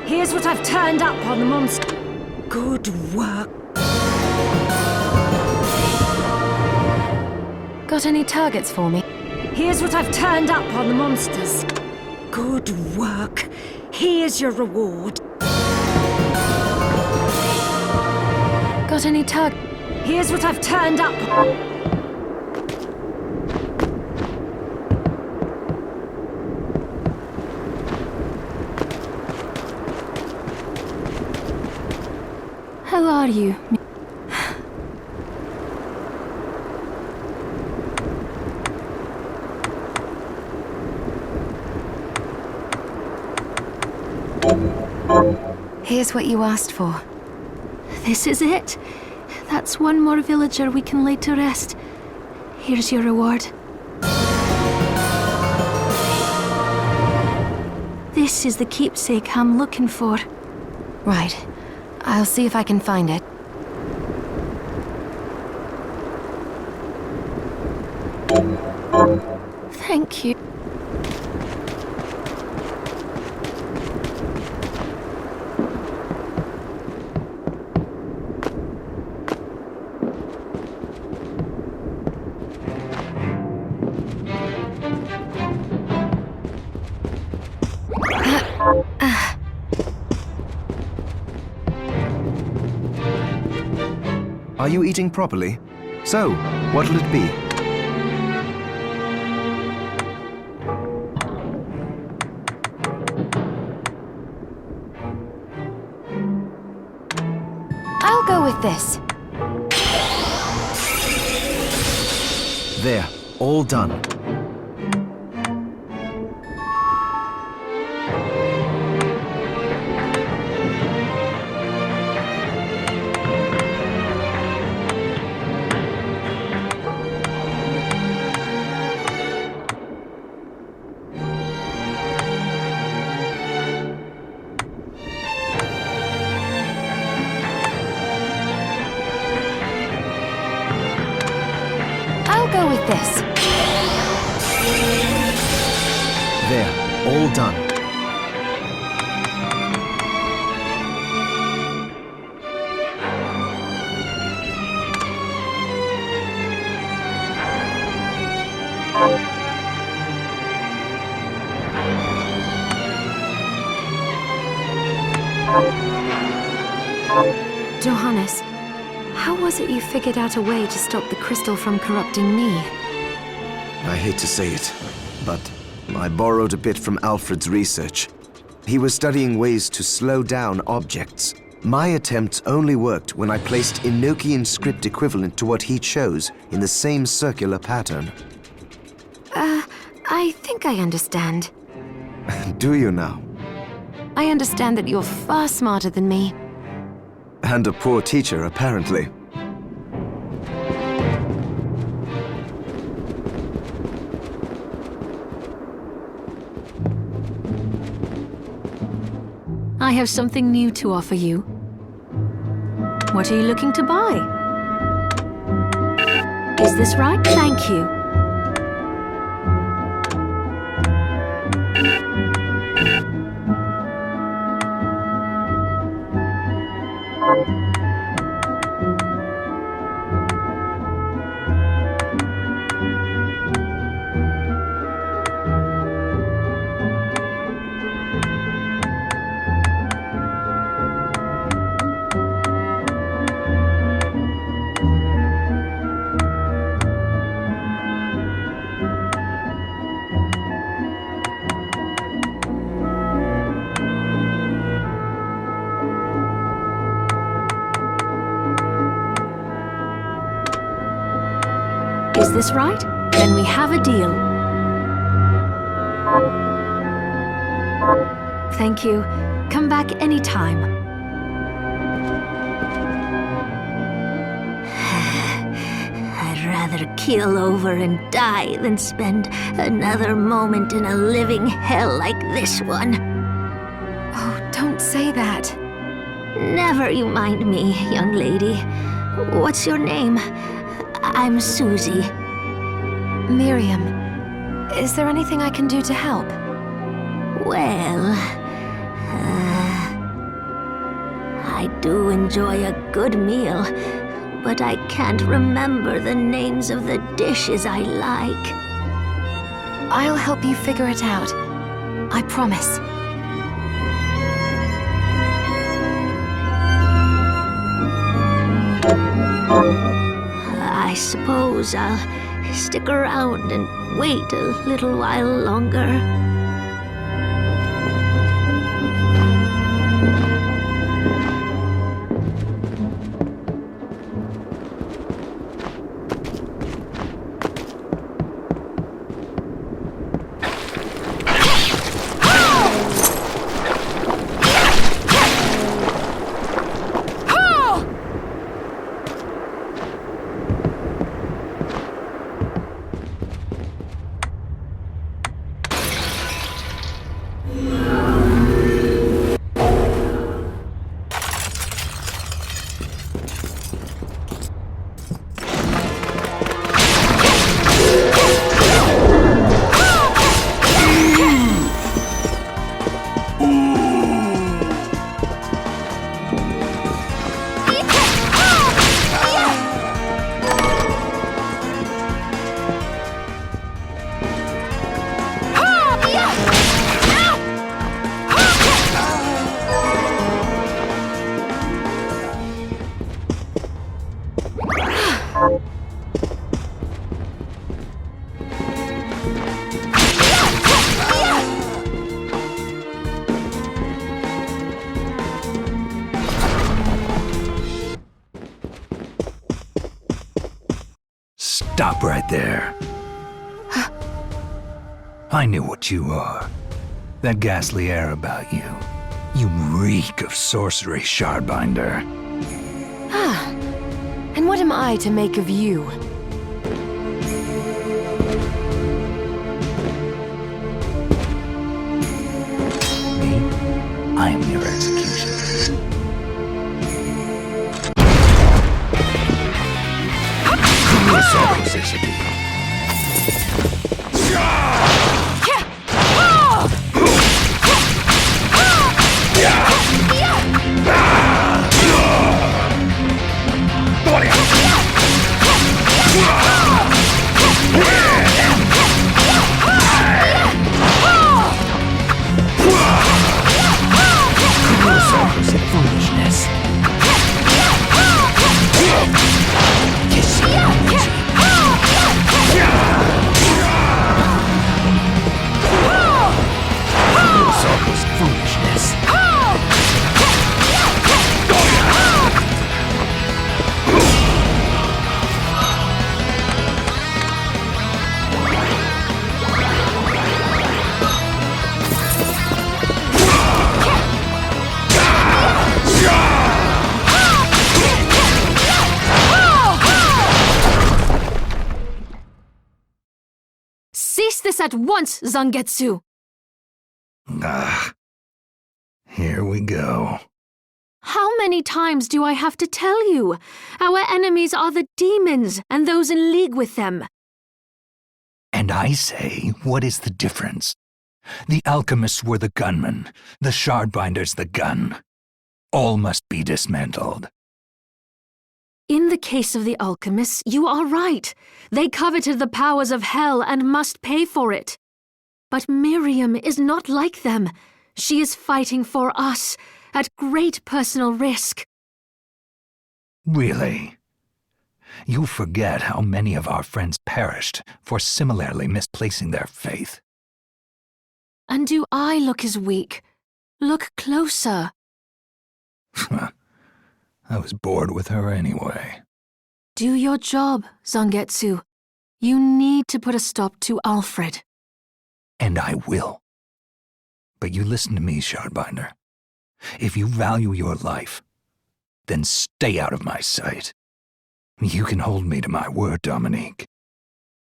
Here's what I've turned up on the monster. Good work. Got any targets for me? Here's what I've turned up on the monsters. Good work. Here's your reward. Got any targets? Here's what I've turned up. How are you? Here's what you asked for. This is it. That's one more villager we can lay to rest. Here's your reward. This is the keepsake I'm looking for. Right. I'll see if I can find it. Thank you. Are you eating properly? So, what'll it be? I'll go with this. There, all done. I'll go with this. There, all done. Johannes, how was it you figured out a way to stop the crystal from corrupting me? I hate to say it, but I borrowed a bit from Alfred's research. He was studying ways to slow down objects. My attempts only worked when I placed Enochian script equivalent to what he chose in the same circular pattern. I think I understand. Do you now? I understand that you're far smarter than me. And a poor teacher, apparently. I have something new to offer you. What are you looking to buy? Is this right? Thank you. Is this right? Then we have a deal. Thank you. Come back anytime. I'd rather keel over and die than spend another moment in a living hell like this one. Oh, don't say that. Never you mind me, young lady. What's your name? I'm Susie. Miriam, is there anything I can do to help? Well, do enjoy a good meal, but I can't remember the names of the dishes I like. I'll help you figure it out. I promise. I suppose I'll stick around and wait a little while longer. Stop right there. I knew what you are. That ghastly air about you. You reek of sorcery, Shardbinder. Ah. And what am I to make of you? Me? I am your executioner. Foolishness. Foolishness. Cease this at once, Zangetsu! Ah. Here we go. How many times do I have to tell you? Our enemies are the demons and those in league with them. And I say, what is the difference? The alchemists were the gunmen, the Shardbinders the gun. All must be dismantled. In the case of the alchemists, you are right. They coveted the powers of hell and must pay for it. But Miriam is not like them. She is fighting for us, at great personal risk. Really? You forget how many of our friends perished for similarly misplacing their faith. And do I look as weak? Look closer. I was bored with her anyway. Do your job, Zangetsu. You need to put a stop to Alfred. And I will. But you listen to me, Shardbinder. If you value your life, then stay out of my sight. You can hold me to my word, Dominique.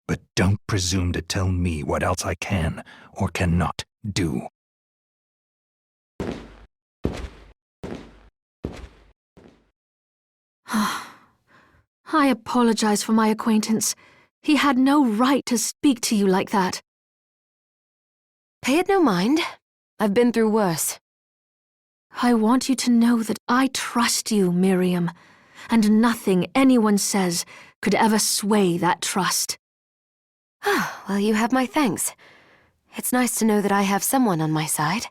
But don't presume to tell me what else I can or cannot do. I apologize for my acquaintance. He had no right to speak to you like that. Pay it no mind. I've been through worse. I want you to know that I trust you, Miriam, and nothing anyone says could ever sway that trust. Well, you have my thanks. It's nice to know that I have someone on my side.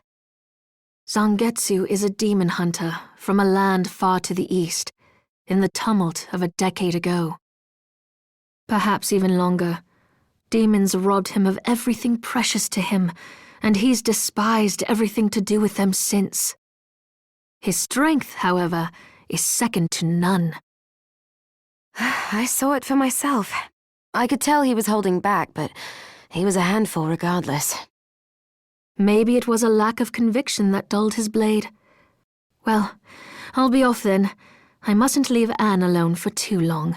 Zangetsu is a demon hunter from a land far to the east, in the tumult of a decade ago. Perhaps even longer. Demons robbed him of everything precious to him, and he's despised everything to do with them since. His strength, however, is second to none. I saw it for myself. I could tell he was holding back, but he was a handful regardless. Maybe it was a lack of conviction that dulled his blade. Well, I'll be off then. I mustn't leave Anne alone for too long.